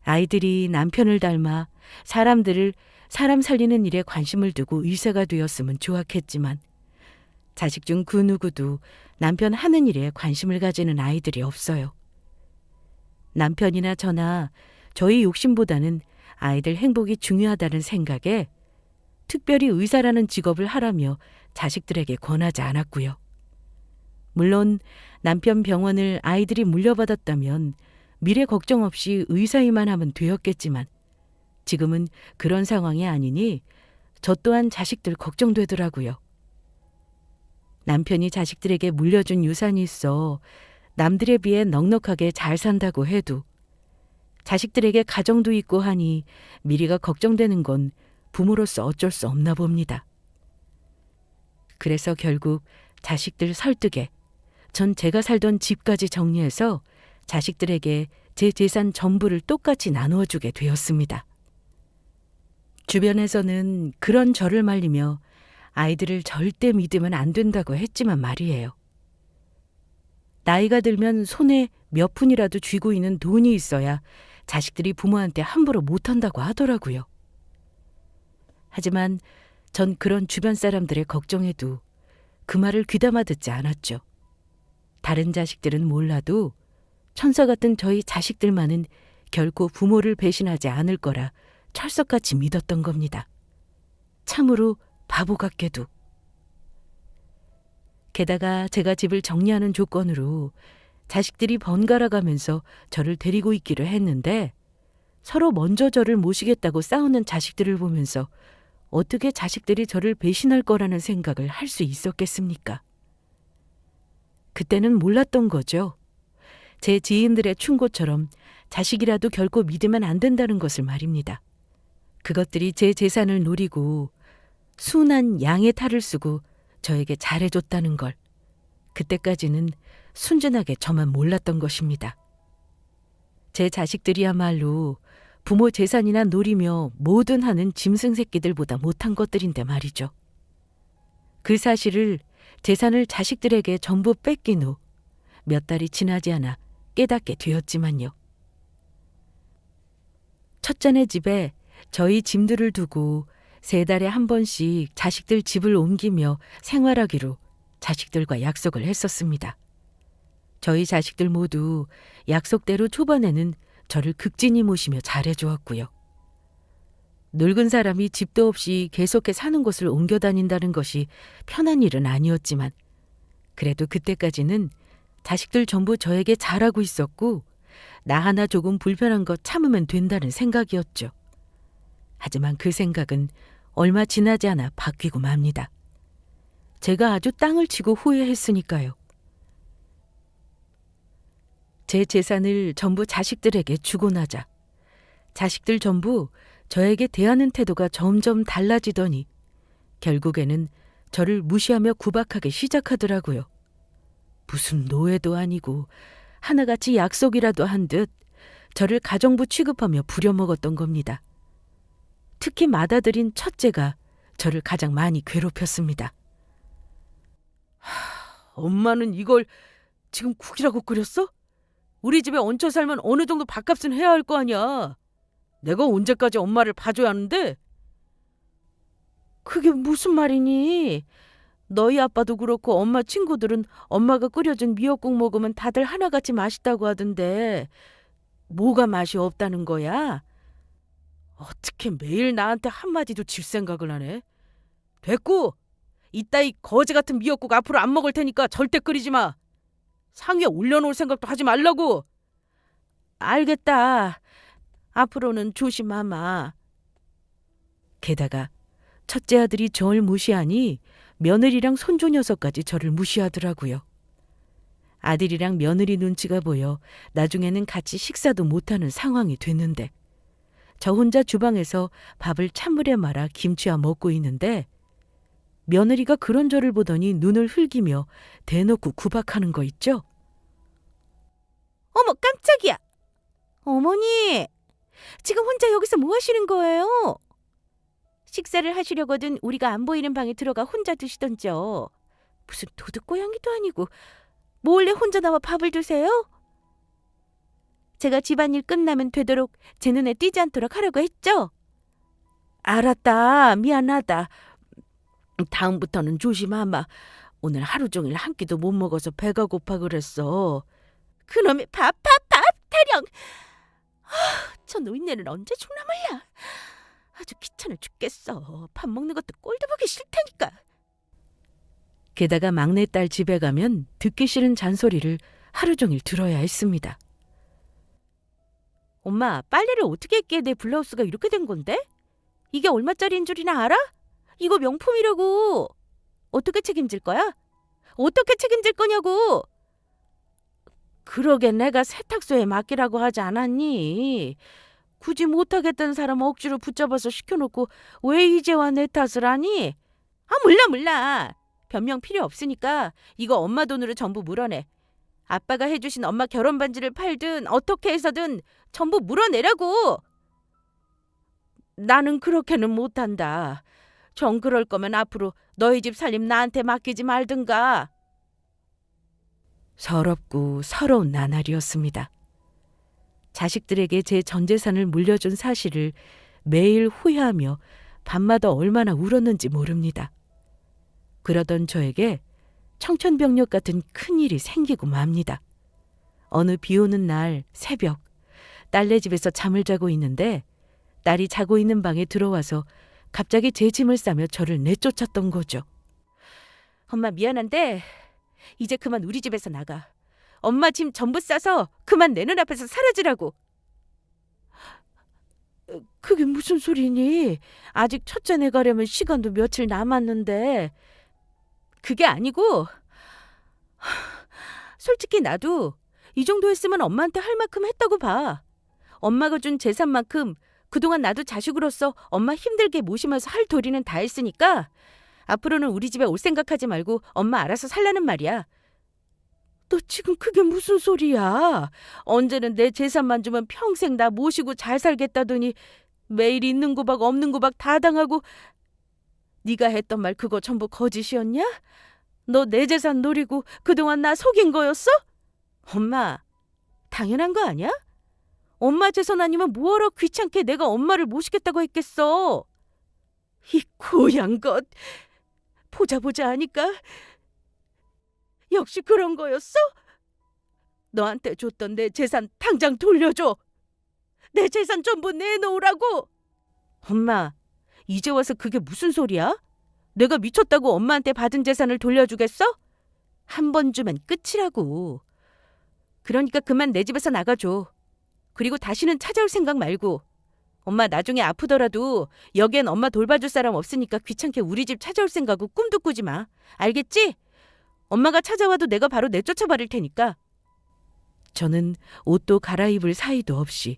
아이들이 남편을 닮아 사람들을 사람 살리는 일에 관심을 두고 의사가 되었으면 좋았겠지만 자식 중 그 누구도 남편 하는 일에 관심을 가지는 아이들이 없어요. 남편이나 저나 저희 욕심보다는 아이들 행복이 중요하다는 생각에 특별히 의사라는 직업을 하라며 자식들에게 권하지 않았고요. 물론 남편 병원을 아이들이 물려받았다면 미래 걱정 없이 의사이만 하면 되었겠지만 지금은 그런 상황이 아니니 저 또한 자식들 걱정되더라고요. 남편이 자식들에게 물려준 유산이 있어 남들에 비해 넉넉하게 잘 산다고 해도 자식들에게 가정도 있고 하니 미래가 걱정되는 건 부모로서 어쩔 수 없나 봅니다. 그래서 결국 자식들 설득에 전 제가 살던 집까지 정리해서 자식들에게 제 재산 전부를 똑같이 나누어 주게 되었습니다. 주변에서는 그런 저를 말리며 아이들을 절대 믿으면 안 된다고 했지만 말이에요. 나이가 들면 손에 몇 푼이라도 쥐고 있는 돈이 있어야 자식들이 부모한테 함부로 못한다고 하더라고요. 하지만 전 그런 주변 사람들의 걱정에도 그 말을 귀담아 듣지 않았죠. 다른 자식들은 몰라도 천사 같은 저희 자식들만은 결코 부모를 배신하지 않을 거라 철석같이 믿었던 겁니다. 참으로 바보 같게도. 게다가 제가 집을 정리하는 조건으로 자식들이 번갈아 가면서 저를 데리고 있기로 했는데 서로 먼저 저를 모시겠다고 싸우는 자식들을 보면서 어떻게 자식들이 저를 배신할 거라는 생각을 할 수 있었겠습니까? 그때는 몰랐던 거죠. 제 지인들의 충고처럼 자식이라도 결코 믿으면 안 된다는 것을 말입니다. 그것들이 제 재산을 노리고 순한 양의 탈을 쓰고 저에게 잘해줬다는 걸 그때까지는 순진하게 저만 몰랐던 것입니다. 제 자식들이야말로 부모 재산이나 노리며 뭐든 하는 짐승 새끼들보다 못한 것들인데 말이죠. 그 사실을 재산을 자식들에게 전부 뺏긴 후 몇 달이 지나지 않아 깨닫게 되었지만요. 첫째네 집에 저희 짐들을 두고 3달에 한 번씩 자식들 집을 옮기며 생활하기로 자식들과 약속을 했었습니다. 저희 자식들 모두 약속대로 초반에는 저를 극진히 모시며 잘해주었고요. 늙은 사람이 집도 없이 계속해 사는 곳을 옮겨 다닌다는 것이 편한 일은 아니었지만 그래도 그때까지는 자식들 전부 저에게 잘하고 있었고 나 하나 조금 불편한 거 참으면 된다는 생각이었죠. 하지만 그 생각은 얼마 지나지 않아 바뀌고 맙니다. 제가 아주 땅을 치고 후회했으니까요. 제 재산을 전부 자식들에게 주고 나자 자식들 전부 저에게 대하는 태도가 점점 달라지더니 결국에는 저를 무시하며 구박하기 시작하더라고요. 무슨 노예도 아니고 하나같이 약속이라도 한 듯 저를 가정부 취급하며 부려먹었던 겁니다. 특히 맏아들인 첫째가 저를 가장 많이 괴롭혔습니다. 엄마는 이걸 지금 국이라고 끓였어? 우리 집에 얹혀 살면 어느 정도 밥값은 해야 할 거 아니야. 내가 언제까지 엄마를 봐줘야 하는데? 그게 무슨 말이니? 너희 아빠도 그렇고 엄마 친구들은 엄마가 끓여준 미역국 먹으면 다들 하나같이 맛있다고 하던데 뭐가 맛이 없다는 거야? 어떻게 매일 나한테 한마디도 질 생각을 하네? 됐고! 이따위 거지 같은 미역국 앞으로 안 먹을 테니까 절대 끓이지 마. 상위에 올려놓을 생각도 하지 말라고. 알겠다. 앞으로는 조심하마. 게다가 첫째 아들이 저를 무시하니 며느리랑 손주 녀석까지 저를 무시하더라고요. 아들이랑 며느리 눈치가 보여 나중에는 같이 식사도 못하는 상황이 됐는데 저 혼자 주방에서 밥을 찬물에 말아 김치와 먹고 있는데 며느리가 그런 저를 보더니 눈을 흘기며 대놓고 구박하는 거 있죠? 어머 깜짝이야. 어머니 지금 혼자 여기서 뭐 하시는 거예요? 식사를 하시려거든 우리가 안 보이는 방에 들어가 혼자 드시던죠. 무슨 도둑고양이도 아니고 몰래 혼자 나와 밥을 드세요? 제가 집안일 끝나면 되도록 제 눈에 띄지 않도록 하라고 했죠? 알았다. 미안하다. 다음부터는 조심하마. 오늘 하루 종일 한 끼도 못 먹어서 배가 고파 그랬어. 그놈의 밥 타령. 저 노인네는 언제 죽나 말야. 아주 귀찮아 죽겠어. 밥 먹는 것도 꼴도 보기 싫다니까. 게다가 막내딸 집에 가면 듣기 싫은 잔소리를 하루 종일 들어야 했습니다. 엄마, 빨래를 어떻게 했기에 내 블라우스가 이렇게 된 건데? 이게 얼마짜리인 줄이나 알아? 이거 명품이라고. 어떻게 책임질 거야? 어떻게 책임질 거냐고. 그러게 내가 세탁소에 맡기라고 하지 않았니? 굳이 못하겠다는 사람 억지로 붙잡아서 시켜놓고 왜 이제와 내 탓을 하니? 아, 몰라. 변명 필요 없으니까 이거 엄마 돈으로 전부 물어내. 아빠가 해주신 엄마 결혼 반지를 팔든 어떻게 해서든 전부 물어내라고. 나는 그렇게는 못한다. 정 그럴 거면 앞으로 너희 집 살림 나한테 맡기지 말든가. 서럽고 서러운 나날이었습니다. 자식들에게 제 전 재산을 물려준 사실을 매일 후회하며 밤마다 얼마나 울었는지 모릅니다. 그러던 저에게 청천벽력 같은 큰일이 생기고 맙니다. 어느 비 오는 날 새벽, 딸네 집에서 잠을 자고 있는데 딸이 자고 있는 방에 들어와서 갑자기 제 짐을 싸며 저를 내쫓았던 거죠. 엄마 미안한데 이제 그만 우리 집에서 나가. 엄마 짐 전부 싸서 그만 내 눈앞에서 사라지라고. 그게 무슨 소리니? 아직 첫째 내 가려면 시간도 며칠 남았는데. 그게 아니고 솔직히 나도 이 정도 했으면 엄마한테 할 만큼 했다고 봐. 엄마가 준 재산만큼 그동안 나도 자식으로서 엄마 힘들게 모시면서 할 도리는 다 했으니까 앞으로는 우리 집에 올 생각하지 말고 엄마 알아서 살라는 말이야. 너 지금 그게 무슨 소리야? 언제는 내 재산만 주면 평생 나 모시고 잘 살겠다더니 매일 있는 구박 없는 구박 다 당하고. 네가 했던 말 그거 전부 거짓이었냐? 너 내 재산 노리고 그동안 나 속인 거였어? 엄마, 당연한 거 아니야? 엄마 재산 아니면 뭐하러 귀찮게 내가 엄마를 모시겠다고 했겠어. 이 고양 것. 보자 하니까 역시 그런 거였어? 너한테 줬던 내 재산 당장 돌려줘. 내 재산 전부 내놓으라고. 엄마, 이제 와서 그게 무슨 소리야? 내가 미쳤다고 엄마한테 받은 재산을 돌려주겠어? 한 번 주면 끝이라고. 그러니까 그만 내 집에서 나가줘. 그리고 다시는 찾아올 생각 말고. 엄마 나중에 아프더라도 여기엔 엄마 돌봐줄 사람 없으니까 귀찮게 우리 집 찾아올 생각은 꿈도 꾸지 마. 알겠지? 엄마가 찾아와도 내가 바로 내쫓아버릴 테니까. 저는 옷도 갈아입을 사이도 없이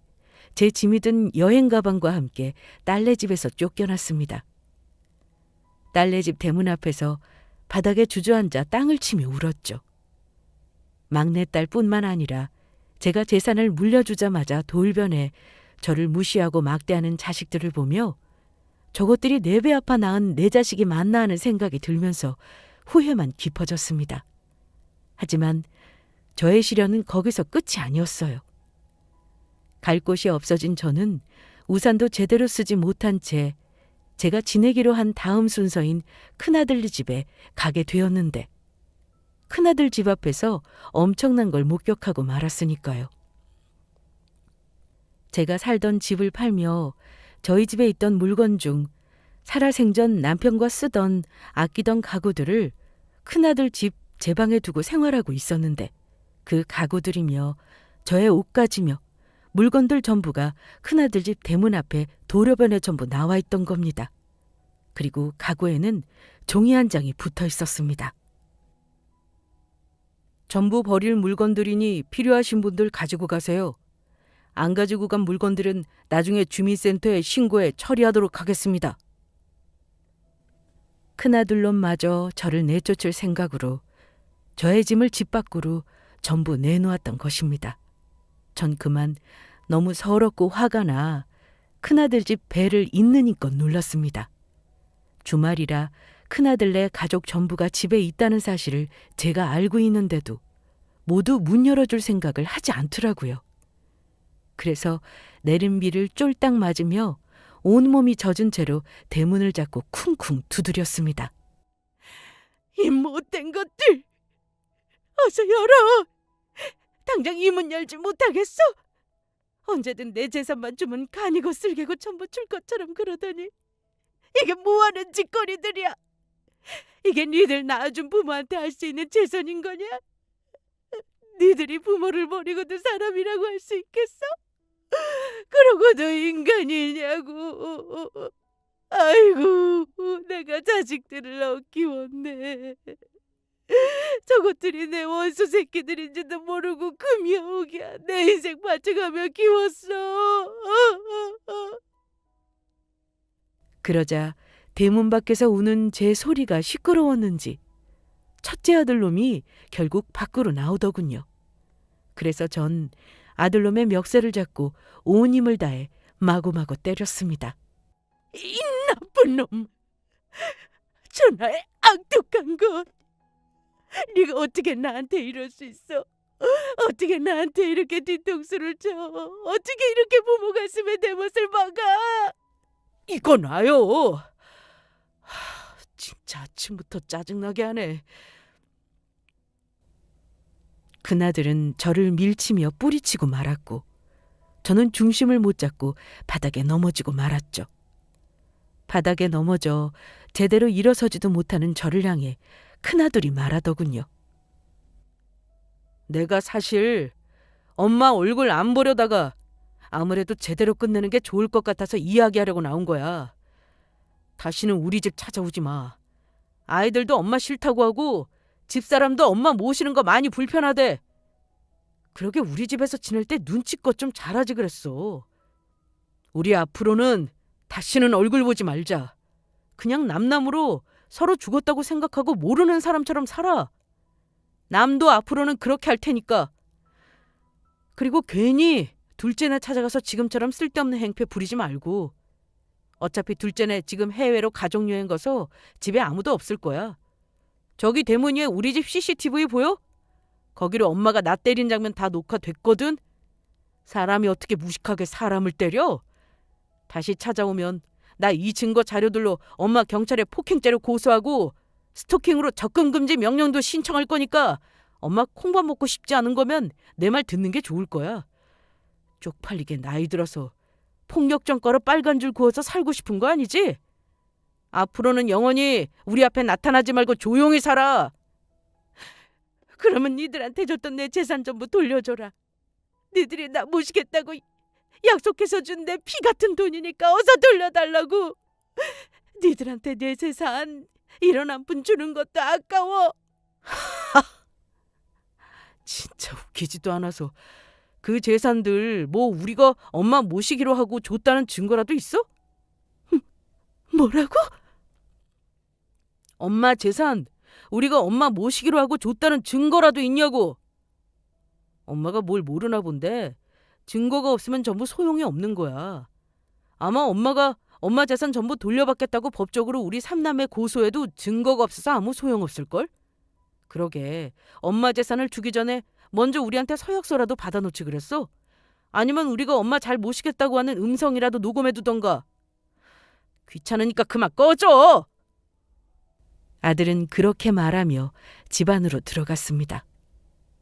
제 짐이 든 여행 가방과 함께 딸네 집에서 쫓겨났습니다. 딸네 집 대문 앞에서 바닥에 주저앉아 땅을 치며 울었죠. 막내딸뿐만 아니라 제가 재산을 물려주자마자 돌변해 저를 무시하고 막대하는 자식들을 보며 저것들이 내 배 아파 낳은 내 자식이 맞나 하는 생각이 들면서 후회만 깊어졌습니다. 하지만 저의 시련은 거기서 끝이 아니었어요. 갈 곳이 없어진 저는 우산도 제대로 쓰지 못한 채 제가 지내기로 한 다음 순서인 큰아들 집에 가게 되었는데 큰아들 집 앞에서 엄청난 걸 목격하고 말았으니까요. 제가 살던 집을 팔며 저희 집에 있던 물건 중 살아생전 남편과 쓰던 아끼던 가구들을 큰아들 집 제 방에 두고 생활하고 있었는데 그 가구들이며 저의 옷가지며 물건들 전부가 큰아들 집 대문 앞에 도로변에 전부 나와 있던 겁니다. 그리고 가구에는 종이 한 장이 붙어 있었습니다. 전부 버릴 물건들이니 필요하신 분들 가지고 가세요. 안 가지고 간 물건들은 나중에 주민센터에 신고해 처리하도록 하겠습니다. 큰아들놈마저 저를 내쫓을 생각으로 저의 짐을 집 밖으로 전부 내놓았던 것입니다. 전 그만 너무 서럽고 화가 나 큰아들 집 배를 있는이껏 눌렀습니다. 주말이라 큰아들네 가족 전부가 집에 있다는 사실을 제가 알고 있는데도 모두 문 열어줄 생각을 하지 않더라고요. 그래서 내린 비를 쫄딱 맞으며 온몸이 젖은 채로 대문을 잡고 쿵쿵 두드렸습니다. 이 못된 것들! 어서 열어! 당장 이 문 열지 못하겠어? 언제든 내 재산만 주면 간이고 쓸개고 전부 줄 것처럼 그러더니 이게 뭐하는 짓거리들이야? 이게 니들 낳아준 부모한테 할 수 있는 재산인 거냐? 니들이 부모를 버리고도 사람이라고 할 수 있겠어? 그러고도 인간이냐고. 아이고, 내가 자식들을 너 키웠네. 저것들이 내 원수 새끼들인지도 모르고 금여옥이야 내 인생 바쳐가며 키웠어. 그러자 대문 밖에서 우는 제 소리가 시끄러웠는지 첫째 아들놈이 결국 밖으로 나오더군요. 그래서 전 아들놈의 멱살을 잡고 온 힘을 다해 마구마구 때렸습니다. 이 나쁜 놈! 전하의 악독한 것! 네가 어떻게 나한테 이럴 수 있어? 어떻게 나한테 이렇게 뒤통수를 쳐? 어떻게 이렇게 부모 가슴에 내 못을 박아? 이거 놔요! 진짜 아침부터 짜증나게 하네. 그나들은 저를 밀치며 뿌리치고 말았고 저는 중심을 못 잡고 바닥에 넘어지고 말았죠. 바닥에 넘어져 제대로 일어서지도 못하는 저를 향해 큰아들이 말하더군요. 내가 사실 엄마 얼굴 안 보려다가 아무래도 제대로 끝내는 게 좋을 것 같아서 이야기하려고 나온 거야. 다시는 우리 집 찾아오지 마. 아이들도 엄마 싫다고 하고 집사람도 엄마 모시는 거 많이 불편하대. 그러게 우리 집에서 지낼 때 눈치껏 좀 잘하지 그랬어. 우리 앞으로는 다시는 얼굴 보지 말자. 그냥 남남으로 서로 죽었다고 생각하고 모르는 사람처럼 살아. 남도 앞으로는 그렇게 할 테니까. 그리고 괜히 둘째네 찾아가서 지금처럼 쓸데없는 행패 부리지 말고. 어차피 둘째네 지금 해외로 가족여행 가서 집에 아무도 없을 거야. 저기 대문 위에 우리 집 CCTV 보여? 거기로 엄마가 나 때린 장면 다 녹화됐거든. 사람이 어떻게 무식하게 사람을 때려? 다시 찾아오면 나 이 증거 자료들로 엄마 경찰에 폭행죄로 고소하고 스토킹으로 접근금지 명령도 신청할 거니까 엄마 콩밥 먹고 싶지 않은 거면 내 말 듣는 게 좋을 거야. 쪽팔리게 나이 들어서 폭력전과로 빨간 줄 그어서 살고 싶은 거 아니지? 앞으로는 영원히 우리 앞에 나타나지 말고 조용히 살아. 그러면 니들한테 줬던 내 재산 전부 돌려줘라. 니들이 나 모시겠다고 약속해서 준 내 피 같은 돈이니까 어서 돌려달라고. 니들한테 내 재산 1원 한 푼 주는 것도 아까워. 진짜 웃기지도 않아서 그 재산들 뭐 우리가 엄마 모시기로 하고 줬다는 증거라도 있어? 뭐라고? 엄마 재산 우리가 엄마 모시기로 하고 줬다는 증거라도 있냐고. 엄마가 뭘 모르나 본데 증거가 없으면 전부 소용이 없는 거야. 아마 엄마가 엄마 재산 전부 돌려받겠다고 법적으로 우리 삼남매 고소해도 증거가 없어서 아무 소용없을걸? 그러게 엄마 재산을 주기 전에 먼저 우리한테 서약서라도 받아놓지 그랬어? 아니면 우리가 엄마 잘 모시겠다고 하는 음성이라도 녹음해두던가. 귀찮으니까 그만 꺼져! 아들은 그렇게 말하며 집 안으로 들어갔습니다.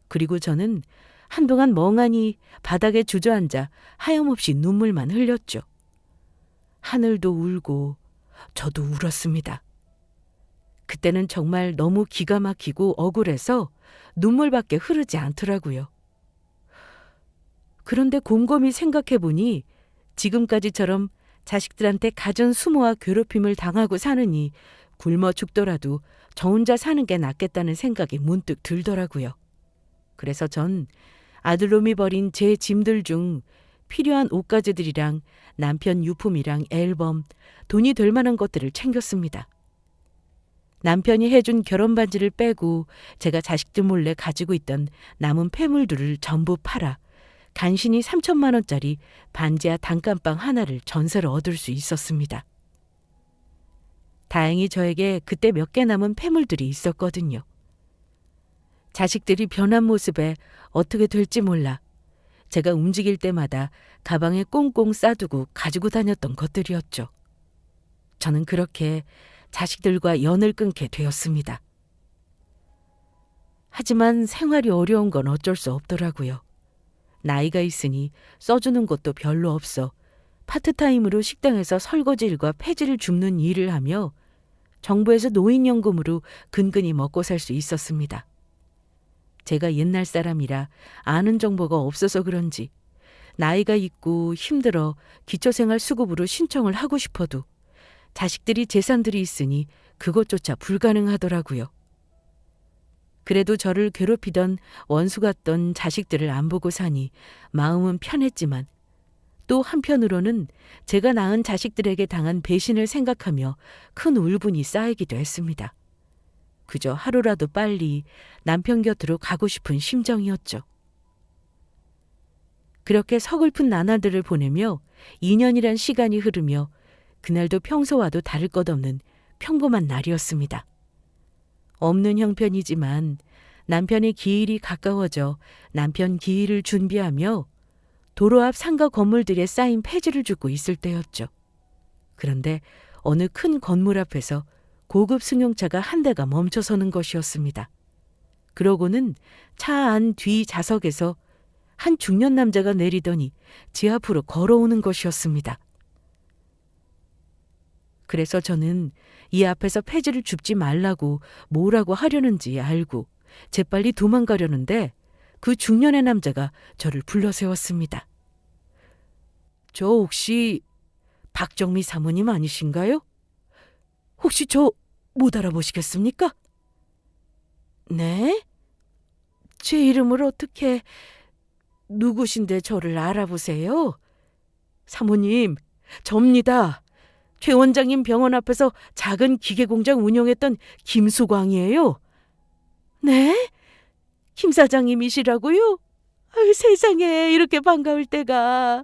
그리고 저는 한동안 멍하니 바닥에 주저앉아 하염없이 눈물만 흘렸죠. 하늘도 울고 저도 울었습니다. 그때는 정말 너무 기가 막히고 억울해서 눈물밖에 흐르지 않더라고요. 그런데 곰곰이 생각해보니 지금까지처럼 자식들한테 갖은 수모와 괴롭힘을 당하고 사느니 굶어 죽더라도 저 혼자 사는 게 낫겠다는 생각이 문득 들더라고요. 그래서 전 아들놈이 버린 제 짐들 중 필요한 옷가지들이랑 남편 유품이랑 앨범, 돈이 될 만한 것들을 챙겼습니다. 남편이 해준 결혼 반지를 빼고 제가 자식들 몰래 가지고 있던 남은 폐물들을 전부 팔아 간신히 3천만 원짜리 반지하 단칸방 하나를 전세로 얻을 수 있었습니다. 다행히 저에게 그때 몇 개 남은 폐물들이 있었거든요. 자식들이 변한 모습에 어떻게 될지 몰라 제가 움직일 때마다 가방에 꽁꽁 싸두고 가지고 다녔던 것들이었죠. 저는 그렇게 자식들과 연을 끊게 되었습니다. 하지만 생활이 어려운 건 어쩔 수 없더라고요. 나이가 있으니 써주는 것도 별로 없어 파트타임으로 식당에서 설거지 일과 폐지를 줍는 일을 하며 정부에서 노인연금으로 근근히 먹고 살 수 있었습니다. 제가 옛날 사람이라 아는 정보가 없어서 그런지 나이가 있고 힘들어 기초생활 수급으로 신청을 하고 싶어도 자식들이 재산들이 있으니 그것조차 불가능하더라고요. 그래도 저를 괴롭히던 원수 같던 자식들을 안 보고 사니 마음은 편했지만 또 한편으로는 제가 낳은 자식들에게 당한 배신을 생각하며 큰 울분이 쌓이기도 했습니다. 그저 하루라도 빨리 남편 곁으로 가고 싶은 심정이었죠. 그렇게 서글픈 나날들을 보내며 2년이란 시간이 흐르며 그날도 평소와도 다를 것 없는 평범한 날이었습니다. 없는 형편이지만 남편의 기일이 가까워져 남편 기일을 준비하며 도로 앞 상가 건물들에 쌓인 폐지를 줍고 있을 때였죠. 그런데 어느 큰 건물 앞에서 고급 승용차가 한 대가 멈춰서는 것이었습니다. 그러고는 차 안 뒤 좌석에서 한 중년 남자가 내리더니 제 앞으로 걸어오는 것이었습니다. 그래서 저는 이 앞에서 폐지를 줍지 말라고 뭐라고 하려는지 알고 재빨리 도망가려는데 그 중년의 남자가 저를 불러세웠습니다. 저 혹시 박정미 사모님 아니신가요? 혹시 저 못 알아보시겠습니까? 네? 제 이름을 어떻게... 누구신데 저를 알아보세요? 사모님, 접니다. 최 원장님 병원 앞에서 작은 기계 공장 운영했던 김수광이에요. 네? 김 사장님이시라고요? 아유, 세상에 이렇게 반가울 때가.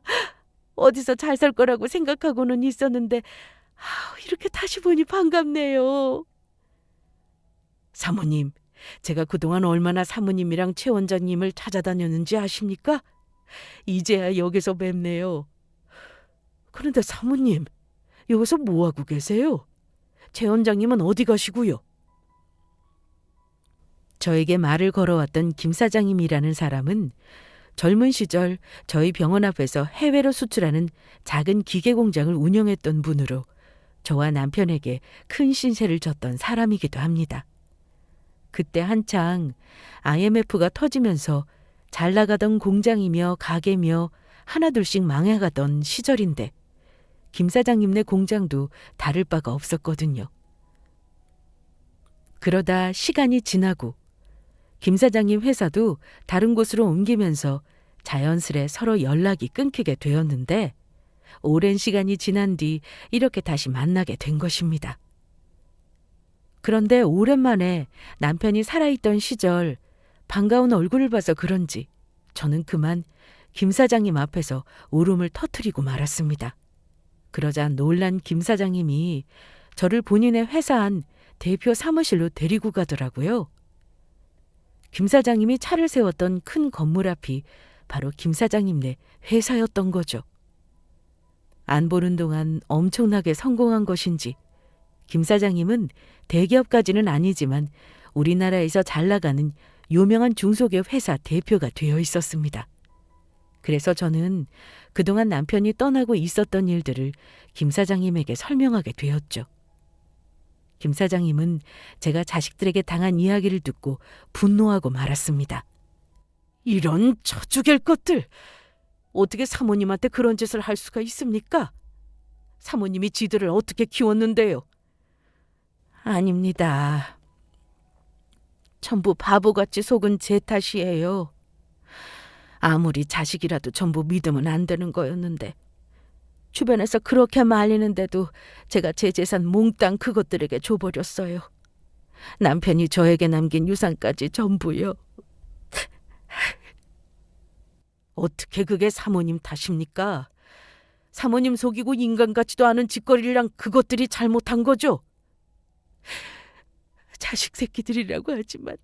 어디서 잘 살 거라고 생각하고는 있었는데 이렇게 다시 보니 반갑네요. 사모님, 제가 그동안 얼마나 사모님이랑 최 원장님을 찾아다녔는지 아십니까? 이제야 여기서 뵙네요. 그런데 사모님, 여기서 뭐하고 계세요? 최 원장님은 어디 가시고요? 저에게 말을 걸어왔던 김 사장님이라는 사람은 젊은 시절 저희 병원 앞에서 해외로 수출하는 작은 기계 공장을 운영했던 분으로 저와 남편에게 큰 신세를 졌던 사람이기도 합니다. 그때 한창 IMF가 터지면서 잘 나가던 공장이며 가게며 하나둘씩 망해가던 시절인데 김 사장님네 공장도 다를 바가 없었거든요. 그러다 시간이 지나고 김 사장님 회사도 다른 곳으로 옮기면서 자연스레 서로 연락이 끊기게 되었는데 오랜 시간이 지난 뒤 이렇게 다시 만나게 된 것입니다. 그런데 오랜만에 남편이 살아있던 시절 반가운 얼굴을 봐서 그런지 저는 그만 김 사장님 앞에서 울음을 터뜨리고 말았습니다. 그러자 놀란 김 사장님이 저를 본인의 회사 안 대표 사무실로 데리고 가더라고요. 김 사장님이 차를 세웠던 큰 건물 앞이 바로 김 사장님네 회사였던 거죠. 안 보는 동안 엄청나게 성공한 것인지 김 사장님은 대기업까지는 아니지만 우리나라에서 잘 나가는 유명한 중소기업 회사 대표가 되어 있었습니다. 그래서 저는 그동안 남편이 떠나고 있었던 일들을 김 사장님에게 설명하게 되었죠. 김 사장님은 제가 자식들에게 당한 이야기를 듣고 분노하고 말았습니다. 이런 저주갤 것들! 어떻게 사모님한테 그런 짓을 할 수가 있습니까? 사모님이 지들을 어떻게 키웠는데요? 아닙니다. 전부 바보같이 속은 제 탓이에요. 아무리 자식이라도 전부 믿으면 안 되는 거였는데 주변에서 그렇게 말리는데도 제가 제 재산 몽땅 그것들에게 줘버렸어요. 남편이 저에게 남긴 유산까지 전부요. 어떻게 그게 사모님 탓입니까? 사모님 속이고 인간 같지도 않은 짓거리랑 그것들이 잘못한 거죠. 자식 새끼들이라고 하지만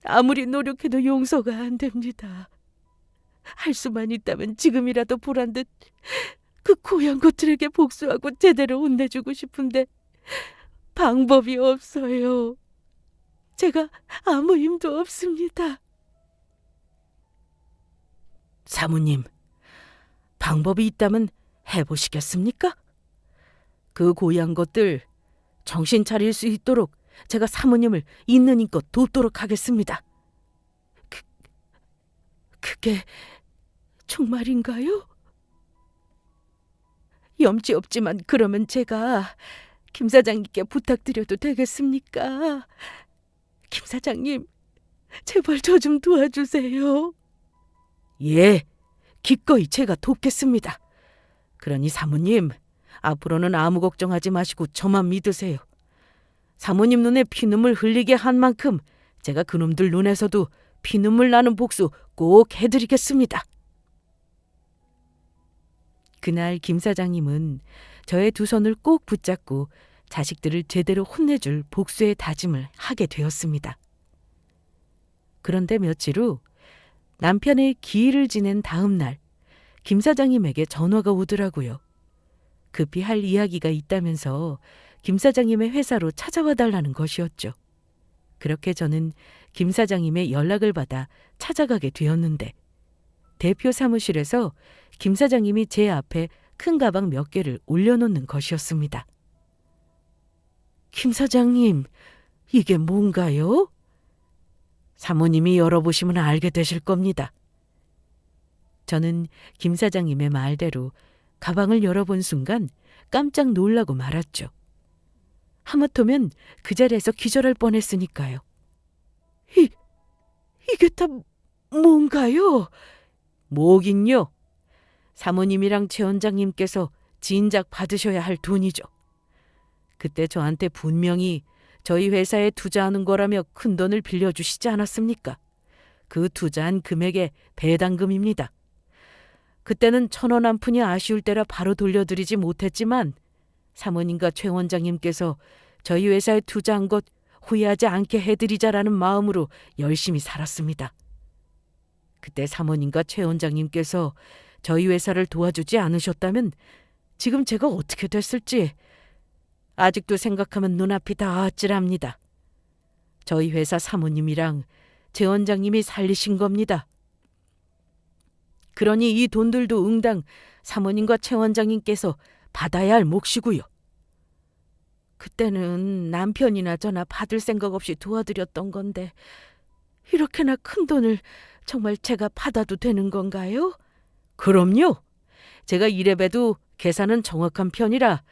아무리 노력해도 용서가 안 됩니다. 할 수만 있다면 지금이라도 보란 듯 그 고향 것들에게 복수하고 제대로 혼내주고 싶은데 방법이 없어요. 제가 아무 힘도 없습니다. 사모님, 방법이 있다면 해보시겠습니까? 그 고향 것들 정신 차릴 수 있도록 제가 사모님을 있는 힘껏 돕도록 하겠습니다. 그게 정말인가요? 염치 없지만 그러면 제가 김 사장님께 부탁드려도 되겠습니까? 김 사장님, 제발 저 좀 도와주세요. 예, 기꺼이 제가 돕겠습니다. 그러니 사모님, 앞으로는 아무 걱정하지 마시고 저만 믿으세요. 사모님 눈에 피눈물 흘리게 한 만큼 제가 그놈들 눈에서도 피눈물 나는 복수 꼭 해드리겠습니다. 그날 김 사장님은 저의 두 손을 꼭 붙잡고 자식들을 제대로 혼내줄 복수의 다짐을 하게 되었습니다. 그런데 며칠 후 남편의 기일을 지낸 다음 날 김 사장님에게 전화가 오더라고요. 급히 할 이야기가 있다면서 김 사장님의 회사로 찾아와 달라는 것이었죠. 그렇게 저는 김 사장님의 연락을 받아 찾아가게 되었는데 대표 사무실에서 김 사장님이 제 앞에 큰 가방 몇 개를 올려놓는 것이었습니다. 김 사장님, 이게 뭔가요? 사모님이 열어보시면 알게 되실 겁니다. 저는 김 사장님의 말대로 가방을 열어본 순간 깜짝 놀라고 말았죠. 하마터면 그 자리에서 기절할 뻔했으니까요. 이게 다 뭔가요? 뭐긴요? 사모님이랑 최 원장님께서 진작 받으셔야 할 돈이죠. 그때 저한테 분명히 저희 회사에 투자하는 거라며 큰 돈을 빌려주시지 않았습니까? 그 투자한 금액의 배당금입니다. 그때는 1,000원 한 푼이 아쉬울 때라 바로 돌려드리지 못했지만 사모님과 최 원장님께서 저희 회사에 투자한 것 후회하지 않게 해드리자라는 마음으로 열심히 살았습니다. 그때 사모님과 최 원장님께서 저희 회사를 도와주지 않으셨다면 지금 제가 어떻게 됐을지 아직도 생각하면 눈앞이 다 아찔합니다. 저희 회사 사모님이랑 최 원장님이 살리신 겁니다. 그러니 이 돈들도 응당 사모님과 최 원장님께서 받아야 할 몫이고요. 그때는 남편이나 저나 받을 생각 없이 도와드렸던 건데 이렇게나 큰 돈을 정말 제가 받아도 되는 건가요? 그럼요. 제가 이래봬도 계산은 정확한 편이라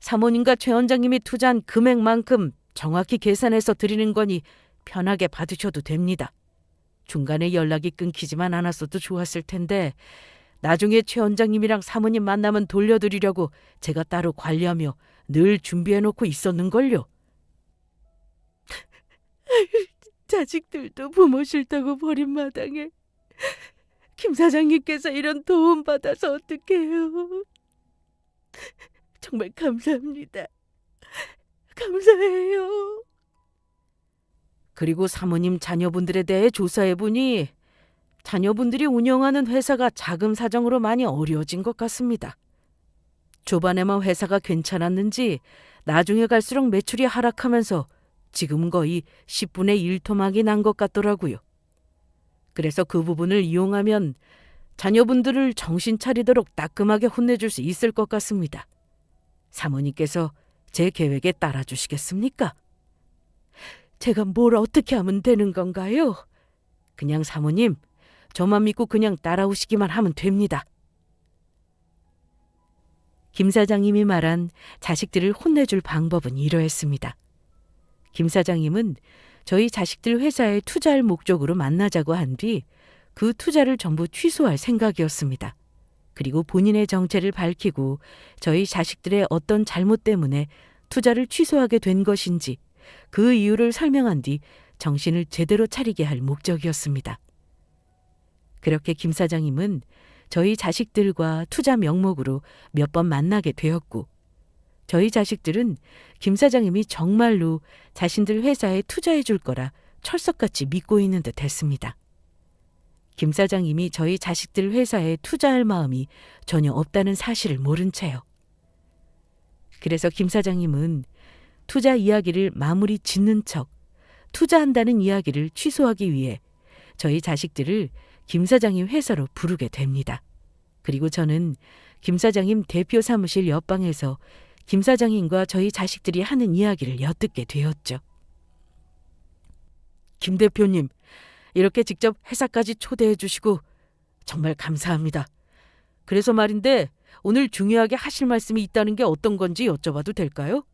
사모님과 최 원장님이 투자한 금액만큼 정확히 계산해서 드리는 거니 편하게 받으셔도 됩니다. 중간에 연락이 끊기지만 않았어도 좋았을 텐데 나중에 최 원장님이랑 사모님 만나면 돌려드리려고 제가 따로 관리하며 늘 준비해놓고 있었는걸요. 자식들도 부모 싫다고 버린 마당에 김 사장님께서 이런 도움 받아서 어떡해요. 정말 감사합니다. 감사해요. 그리고 사모님 자녀분들에 대해 조사해보니 자녀분들이 운영하는 회사가 자금 사정으로 많이 어려워진 것 같습니다. 초반에만 회사가 괜찮았는지 나중에 갈수록 매출이 하락하면서 지금은 거의 10분의 1 토막이 난 것 같더라고요. 그래서 그 부분을 이용하면 자녀분들을 정신 차리도록 따끔하게 혼내줄 수 있을 것 같습니다. 사모님께서 제 계획에 따라주시겠습니까? 제가 뭘 어떻게 하면 되는 건가요? 그냥 사모님, 저만 믿고 그냥 따라오시기만 하면 됩니다. 김 사장님이 말한 자식들을 혼내줄 방법은 이러했습니다. 김 사장님은 저희 자식들 회사에 투자할 목적으로 만나자고 한 뒤 그 투자를 전부 취소할 생각이었습니다. 그리고 본인의 정체를 밝히고 저희 자식들의 어떤 잘못 때문에 투자를 취소하게 된 것인지 그 이유를 설명한 뒤 정신을 제대로 차리게 할 목적이었습니다. 그렇게 김 사장님은 저희 자식들과 투자 명목으로 몇 번 만나게 되었고 저희 자식들은 김 사장님이 정말로 자신들 회사에 투자해 줄 거라 철석같이 믿고 있는 듯 했습니다. 김 사장님이 저희 자식들 회사에 투자할 마음이 전혀 없다는 사실을 모른 채요. 그래서 김 사장님은 투자 이야기를 마무리 짓는 척 투자한다는 이야기를 취소하기 위해 저희 자식들을 김 사장님 회사로 부르게 됩니다. 그리고 저는 김 사장님 대표 사무실 옆방에서 김 사장님과 저희 자식들이 하는 이야기를 엿듣게 되었죠. 김 대표님, 이렇게 직접 회사까지 초대해 주시고 정말 감사합니다. 그래서 말인데 오늘 중요하게 하실 말씀이 있다는 게 어떤 건지 여쭤봐도 될까요?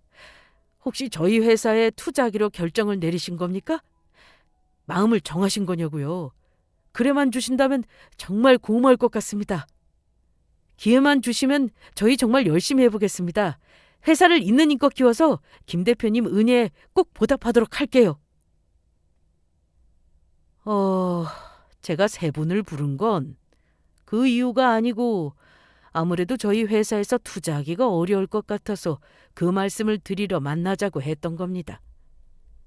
혹시 저희 회사에 투자하기로 결정을 내리신 겁니까? 마음을 정하신 거냐고요. 그래만 주신다면 정말 고마울 것 같습니다. 기회만 주시면 저희 정말 열심히 해보겠습니다. 회사를 있는 힘껏 키워서 김 대표님 은혜에 꼭 보답하도록 할게요. 제가 세 분을 부른 건 그 이유가 아니고 아무래도 저희 회사에서 투자하기가 어려울 것 같아서 그 말씀을 드리러 만나자고 했던 겁니다.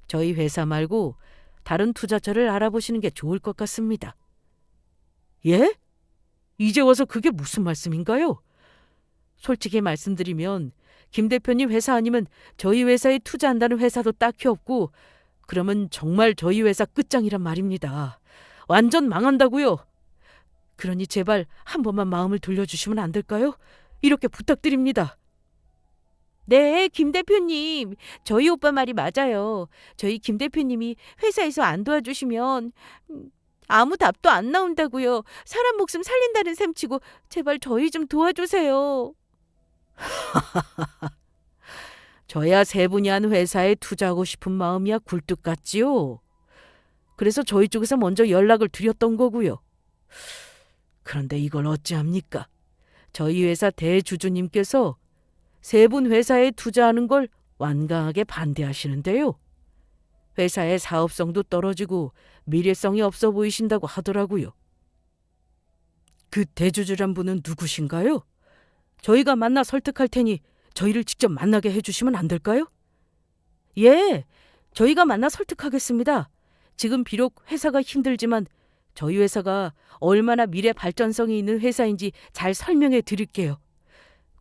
저희 회사 말고 다른 투자처를 알아보시는 게 좋을 것 같습니다. 예? 이제 와서 그게 무슨 말씀인가요? 솔직히 말씀드리면 김 대표님 회사 아니면 저희 회사에 투자한다는 회사도 딱히 없고 그러면 정말 저희 회사 끝장이란 말입니다. 완전 망한다고요. 그러니 제발 한 번만 마음을 돌려주시면 안 될까요? 이렇게 부탁드립니다. 네, 김 대표님. 저희 오빠 말이 맞아요. 저희 김 대표님이 회사에서 안 도와주시면 아무 답도 안 나온다고요. 사람 목숨 살린다는 셈치고 제발 저희 좀 도와주세요. 저야 세 분이 한 회사에 투자하고 싶은 마음이야 굴뚝 같지요. 그래서 저희 쪽에서 먼저 연락을 드렸던 거고요. 그런데 이걸 어찌합니까? 저희 회사 대주주님께서 세 분 회사에 투자하는 걸 완강하게 반대하시는데요. 회사의 사업성도 떨어지고 미래성이 없어 보이신다고 하더라고요. 그 대주주란 분은 누구신가요? 저희가 만나 설득할 테니 저희를 직접 만나게 해주시면 안 될까요? 예, 저희가 만나 설득하겠습니다. 지금 비록 회사가 힘들지만 저희 회사가 얼마나 미래 발전성이 있는 회사인지 잘 설명해 드릴게요.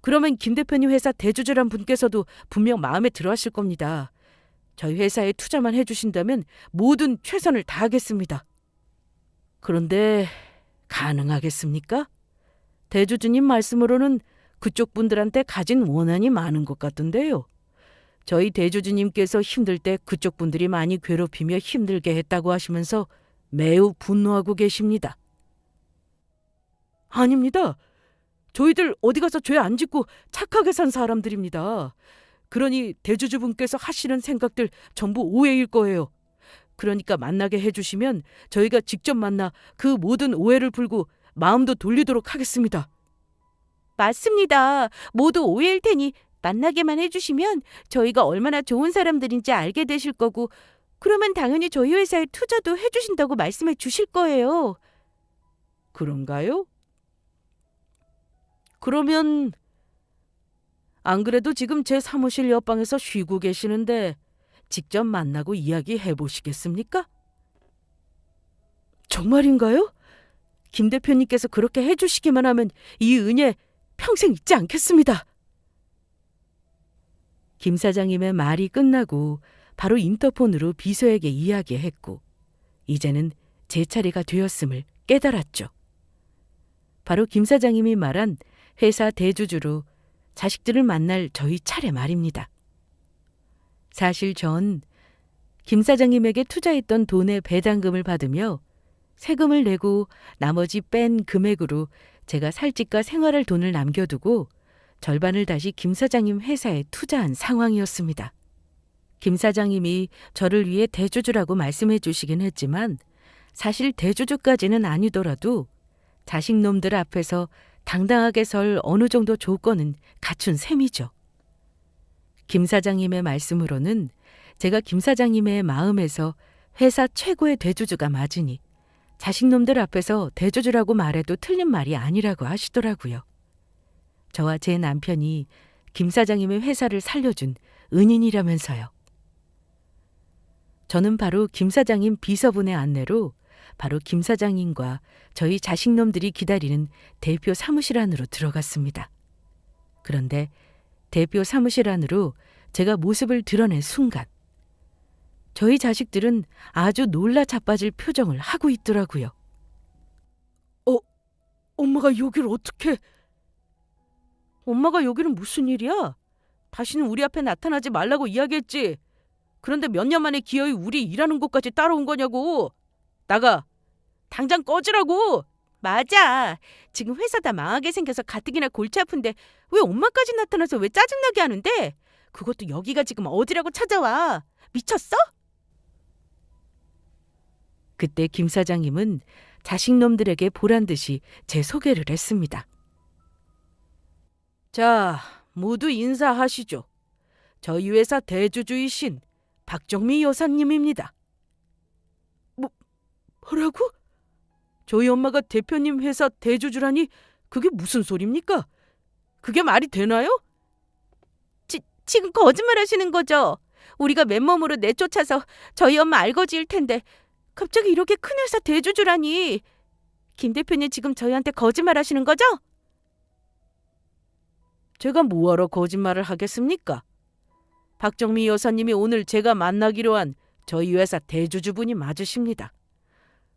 그러면 김 대표님 회사 대주주란 분께서도 분명 마음에 들어 하실 겁니다. 저희 회사에 투자만 해주신다면 모든 최선을 다하겠습니다. 그런데 가능하겠습니까? 대주주님 말씀으로는 그쪽 분들한테 가진 원한이 많은 것 같던데요. 저희 대주주님께서 힘들 때 그쪽 분들이 많이 괴롭히며 힘들게 했다고 하시면서 매우 분노하고 계십니다. 아닙니다. 저희들 어디 가서 죄 안 짓고 착하게 산 사람들입니다. 그러니 대주주분께서 하시는 생각들 전부 오해일 거예요. 그러니까 만나게 해주시면 저희가 직접 만나 그 모든 오해를 풀고 마음도 돌리도록 하겠습니다. 맞습니다. 모두 오해일 테니 만나게만 해주시면 저희가 얼마나 좋은 사람들인지 알게 되실 거고 그러면 당연히 저희 회사에 투자도 해주신다고 말씀해 주실 거예요. 그런가요? 그러면 안 그래도 지금 제 사무실 옆방에서 쉬고 계시는데 직접 만나고 이야기해 보시겠습니까? 정말인가요? 김 대표님께서 그렇게 해주시기만 하면 이 은혜 평생 잊지 않겠습니다. 김 사장님의 말이 끝나고 바로 인터폰으로 비서에게 이야기했고 이제는 제 차례가 되었음을 깨달았죠. 바로 김 사장님이 말한 회사 대주주로 자식들을 만날 저희 차례 말입니다. 사실 전 김 사장님에게 투자했던 돈의 배당금을 받으며 세금을 내고 나머지 뺀 금액으로 제가 살 집과 생활할 돈을 남겨두고 절반을 다시 김 사장님 회사에 투자한 상황이었습니다. 김 사장님이 저를 위해 대주주라고 말씀해 주시긴 했지만 사실 대주주까지는 아니더라도 자식놈들 앞에서 당당하게 설 어느 정도 조건은 갖춘 셈이죠. 김 사장님의 말씀으로는 제가 김 사장님의 마음에서 회사 최고의 대주주가 맞으니 자식놈들 앞에서 대주주라고 말해도 틀린 말이 아니라고 하시더라고요. 저와 제 남편이 김 사장님의 회사를 살려준 은인이라면서요. 저는 바로 김 사장님 비서분의 안내로 바로 김 사장님과 저희 자식놈들이 기다리는 대표 사무실 안으로 들어갔습니다. 그런데 대표 사무실 안으로 제가 모습을 드러낸 순간 저희 자식들은 아주 놀라 자빠질 표정을 하고 있더라고요. 엄마가 여기를 어떻게... 엄마가 여기는 무슨 일이야? 다시는 우리 앞에 나타나지 말라고 이야기했지. 그런데 몇 년 만에 기어이 우리 일하는 곳까지 따라온 거냐고. 나가. 당장 꺼지라고. 맞아. 지금 회사 다 망하게 생겨서 가뜩이나 골치 아픈데 왜 엄마까지 나타나서 왜 짜증나게 하는데? 그것도 여기가 지금 어디라고 찾아와. 미쳤어? 그때 김 사장님은 자식놈들에게 보란 듯이 제 소개를 했습니다. 자, 모두 인사하시죠. 저희 회사 대주주이신 박정미 여사님입니다. 뭐라고? 저희 엄마가 대표님 회사 대주주라니 그게 무슨 소리입니까? 그게 말이 되나요? 지금 거짓말 하시는 거죠? 우리가 맨몸으로 내쫓아서 저희 엄마 알거지일 텐데 갑자기 이렇게 큰 회사 대주주라니. 김 대표님 지금 저희한테 거짓말 하시는 거죠? 제가 뭐하러 거짓말을 하겠습니까? 박정미 여사님이 오늘 제가 만나기로 한 저희 회사 대주주분이 맞으십니다.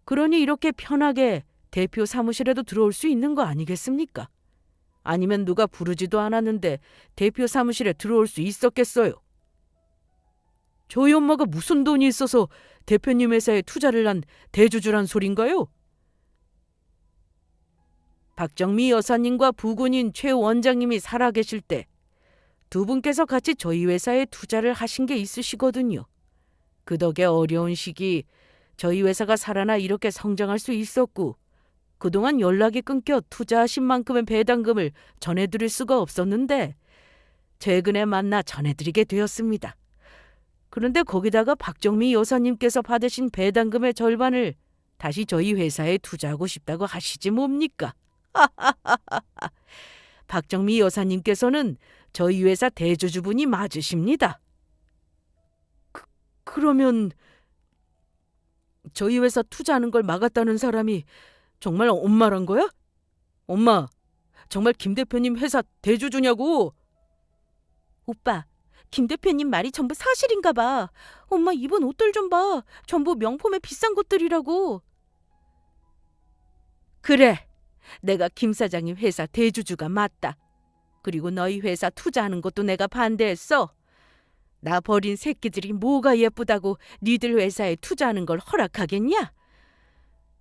그러니 이렇게 편하게 대표 사무실에도 들어올 수 있는 거 아니겠습니까? 아니면 누가 부르지도 않았는데 대표 사무실에 들어올 수 있었겠어요? 저희 엄마가 무슨 돈이 있어서 대표님 회사에 투자를 한 대주주란 소린가요? 박정미 여사님과 부군인 최 원장님이 살아계실 때 두 분께서 같이 저희 회사에 투자를 하신 게 있으시거든요. 그 덕에 어려운 시기 저희 회사가 살아나 이렇게 성장할 수 있었고 그동안 연락이 끊겨 투자하신 만큼의 배당금을 전해드릴 수가 없었는데 최근에 만나 전해드리게 되었습니다. 그런데 거기다가 박정미 여사님께서 받으신 배당금의 절반을 다시 저희 회사에 투자하고 싶다고 하시지 뭡니까? 박정미 여사님께서는 저희 회사 대주주분이 맞으십니다. 그러면 저희 회사 투자하는 걸 막았다는 사람이 정말 엄마란 거야? 엄마, 정말 김 대표님 회사 대주주냐고? 오빠, 김 대표님 말이 전부 사실인가 봐. 엄마 입은 옷들 좀 봐. 전부 명품의 비싼 것들이라고. 그래, 내가 김 사장님 회사 대주주가 맞다. 그리고 너희 회사 투자하는 것도 내가 반대했어. 나 버린 새끼들이 뭐가 예쁘다고 니들 회사에 투자하는 걸 허락하겠냐?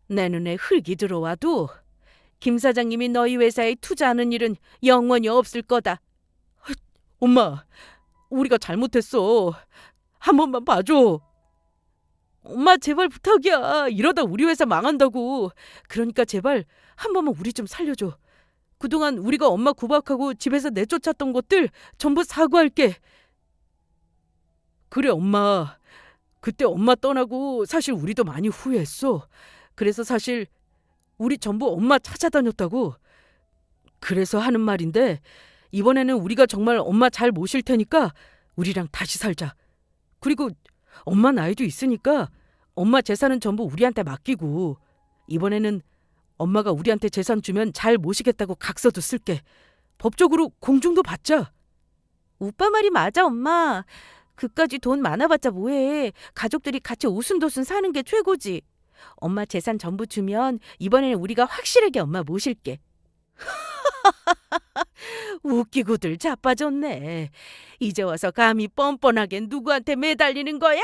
내 눈에 흙이 들어와도 김 사장님이 너희 회사에 투자하는 일은 영원히 없을 거다. 엄마, 우리가 잘못했어. 한 번만 봐줘. 엄마 제발 부탁이야. 이러다 우리 회사 망한다고. 그러니까 제발 한 번만 우리 좀 살려줘. 그동안 우리가 엄마 구박하고 집에서 내쫓았던 것들 전부 사과할게. 그래 엄마. 그때 엄마 떠나고 사실 우리도 많이 후회했어. 그래서 사실 우리 전부 엄마 찾아다녔다고. 그래서 하는 말인데 이번에는 우리가 정말 엄마 잘 모실 테니까 우리랑 다시 살자. 그리고 엄마 나이도 있으니까 엄마 재산은 전부 우리한테 맡기고 이번에는 엄마가 우리한테 재산 주면 잘 모시겠다고 각서도 쓸게. 법적으로 공증도 받자. 오빠 말이 맞아 엄마. 그까지 돈 많아봤자 뭐해. 가족들이 같이 오순도순 사는 게 최고지. 엄마 재산 전부 주면 이번에는 우리가 확실하게 엄마 모실게. 웃기고들 자빠졌네. 이제 와서 감히 뻔뻔하게 누구한테 매달리는 거야?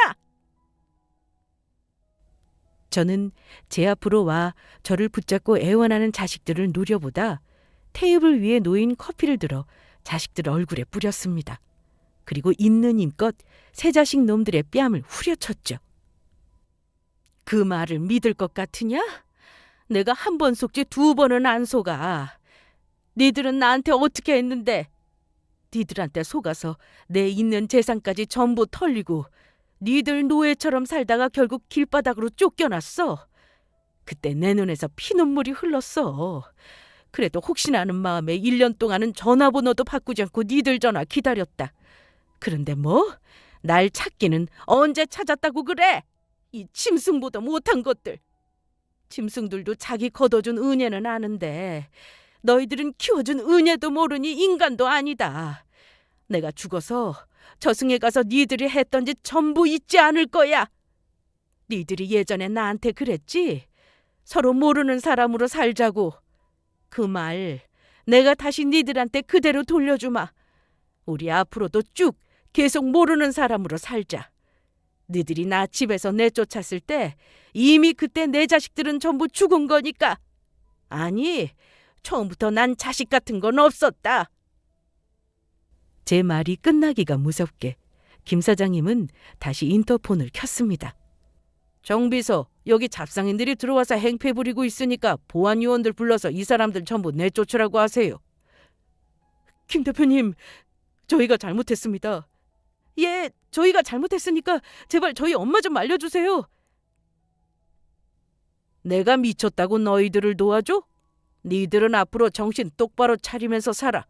저는 제 앞으로 와 저를 붙잡고 애원하는 자식들을 노려보다 테이블 위에 놓인 커피를 들어 자식들 얼굴에 뿌렸습니다. 그리고 있는 힘껏 새 자식 놈들의 뺨을 후려쳤죠. 그 말을 믿을 것 같으냐? 내가 한 번 속지 두 번은 안 속아. 니들은 나한테 어떻게 했는데? 니들한테 속아서 내 있는 재산까지 전부 털리고 니들 노예처럼 살다가 결국 길바닥으로 쫓겨났어. 그때 내 눈에서 피눈물이 흘렀어. 그래도 혹시나 하는 마음에 1년 동안은 전화번호도 바꾸지 않고 니들 전화 기다렸다. 그런데 뭐? 날 찾기는 언제 찾았다고 그래? 이 짐승보다 못한 것들. 짐승들도 자기 거둬준 은혜는 아는데 너희들은 키워준 은혜도 모르니 인간도 아니다. 내가 죽어서 저승에 가서 니들이 했던 짓 전부 잊지 않을 거야. 니들이 예전에 나한테 그랬지? 서로 모르는 사람으로 살자고. 그 말 내가 다시 니들한테 그대로 돌려주마. 우리 앞으로도 쭉 계속 모르는 사람으로 살자. 니들이 나 집에서 내쫓았을 때 이미 그때 내 자식들은 전부 죽은 거니까. 아니, 처음부터 난 자식 같은 건 없었다. 제 말이 끝나기가 무섭게 김 사장님은 다시 인터폰을 켰습니다. 정비서, 여기 잡상인들이 들어와서 행패 부리고 있으니까 보안 요원들 불러서 이 사람들 전부 내쫓으라고 하세요. 김 대표님, 저희가 잘못했습니다. 예, 저희가 잘못했으니까 제발 저희 엄마 좀 알려주세요. 내가 미쳤다고 너희들을 도와줘? 니들은 앞으로 정신 똑바로 차리면서 살아.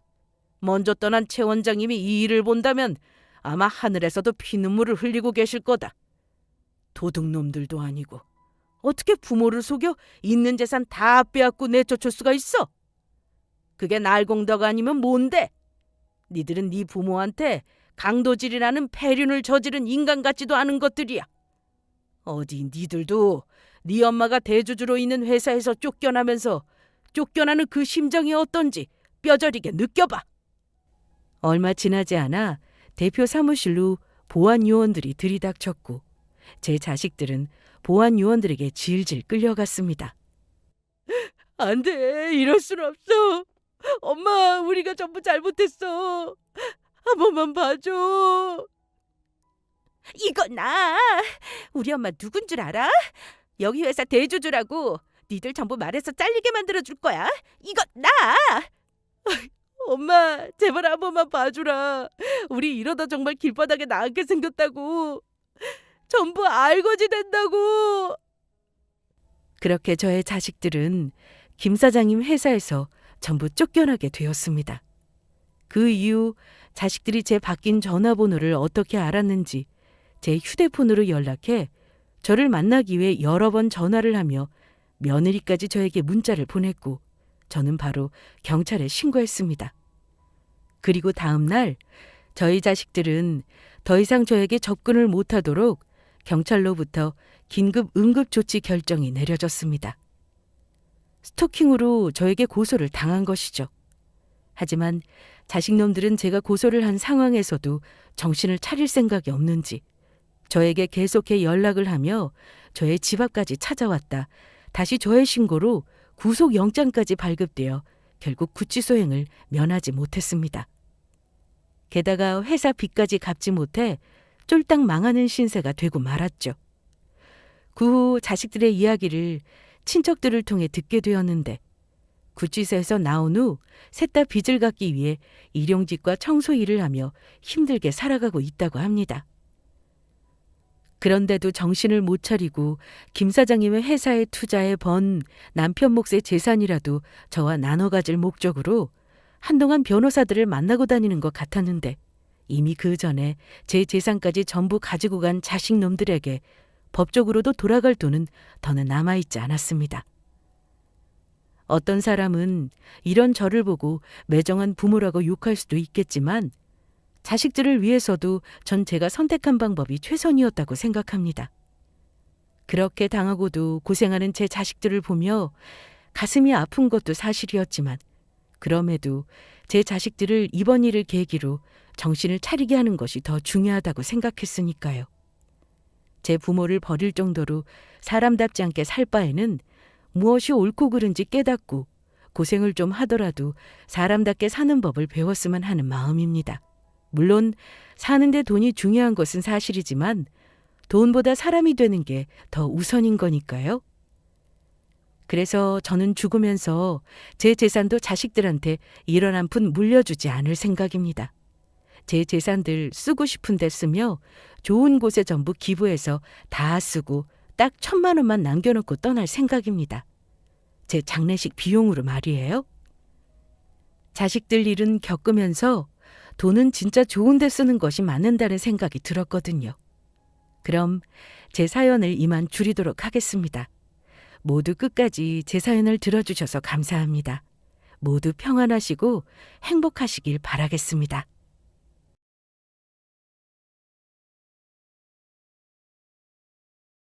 먼저 떠난 최 원장님이 이 일을 본다면 아마 하늘에서도 피눈물을 흘리고 계실 거다. 도둑놈들도 아니고 어떻게 부모를 속여 있는 재산 다 빼앗고 내쫓을 수가 있어? 그게 날공덕 아니면 뭔데? 니들은 네 부모한테 강도질이라는 폐륜을 저지른 인간 같지도 않은 것들이야. 어디 니들도 네 엄마가 대주주로 있는 회사에서 쫓겨나면서 쫓겨나는 그 심정이 어떤지 뼈저리게 느껴봐. 얼마 지나지 않아 대표 사무실로 보안 요원들이 들이닥쳤고 제 자식들은 보안 요원들에게 질질 끌려갔습니다. 안 돼, 이럴 순 없어. 엄마, 우리가 전부 잘못했어. 한 번만 봐줘. 이거 나. 우리 엄마 누군 줄 알아? 여기 회사 대주주라고. 니들 전부 말해서 잘리게 만들어줄 거야. 이거 나. 엄마, 제발 한 번만 봐주라. 우리 이러다 정말 길바닥에 나앉게 생겼다고. 전부 알거지 된다고. 그렇게 저의 자식들은 김 사장님 회사에서 전부 쫓겨나게 되었습니다. 그 이후 자식들이 제 바뀐 전화번호를 어떻게 알았는지 제 휴대폰으로 연락해 저를 만나기 위해 여러 번 전화를 하며 며느리까지 저에게 문자를 보냈고 저는 바로 경찰에 신고했습니다. 그리고 다음 날 저희 자식들은 더 이상 저에게 접근을 못하도록 경찰로부터 긴급 응급조치 결정이 내려졌습니다. 스토킹으로 저에게 고소를 당한 것이죠. 하지만 자식놈들은 제가 고소를 한 상황에서도 정신을 차릴 생각이 없는지 저에게 계속해 연락을 하며 저의 집 앞까지 찾아왔다 다시 저의 신고로 구속영장까지 발급되어 결국 구치소행을 면하지 못했습니다. 게다가 회사 빚까지 갚지 못해 쫄딱 망하는 신세가 되고 말았죠. 그 후 자식들의 이야기를 친척들을 통해 듣게 되었는데 구치소에서 나온 후 셋 다 빚을 갚기 위해 일용직과 청소 일을 하며 힘들게 살아가고 있다고 합니다. 그런데도 정신을 못 차리고 김 사장님의 회사에 투자해 번 남편 몫의 재산이라도 저와 나눠 가질 목적으로 한동안 변호사들을 만나고 다니는 것 같았는데 이미 그 전에 제 재산까지 전부 가지고 간 자식놈들에게 법적으로도 돌아갈 돈은 더는 남아있지 않았습니다. 어떤 사람은 이런 저를 보고 매정한 부모라고 욕할 수도 있겠지만 자식들을 위해서도 전 제가 선택한 방법이 최선이었다고 생각합니다. 그렇게 당하고도 고생하는 제 자식들을 보며 가슴이 아픈 것도 사실이었지만 그럼에도 제 자식들을 이번 일을 계기로 정신을 차리게 하는 것이 더 중요하다고 생각했으니까요. 제 부모를 버릴 정도로 사람답지 않게 살 바에는 무엇이 옳고 그른지 깨닫고 고생을 좀 하더라도 사람답게 사는 법을 배웠으면 하는 마음입니다. 물론 사는데 돈이 중요한 것은 사실이지만 돈보다 사람이 되는 게 더 우선인 거니까요. 그래서 저는 죽으면서 제 재산도 자식들한테 1원 한 푼 물려주지 않을 생각입니다. 제 재산들 쓰고 싶은 데 쓰며 좋은 곳에 전부 기부해서 다 쓰고 딱 1,000만 원만 남겨놓고 떠날 생각입니다. 제 장례식 비용으로 말이에요. 자식들 일은 겪으면서 돈은 진짜 좋은 데 쓰는 것이 맞는다는 생각이 들었거든요. 그럼 제 사연을 이만 줄이도록 하겠습니다. 모두 끝까지 제 사연을 들어주셔서 감사합니다. 모두 평안하시고 행복하시길 바라겠습니다.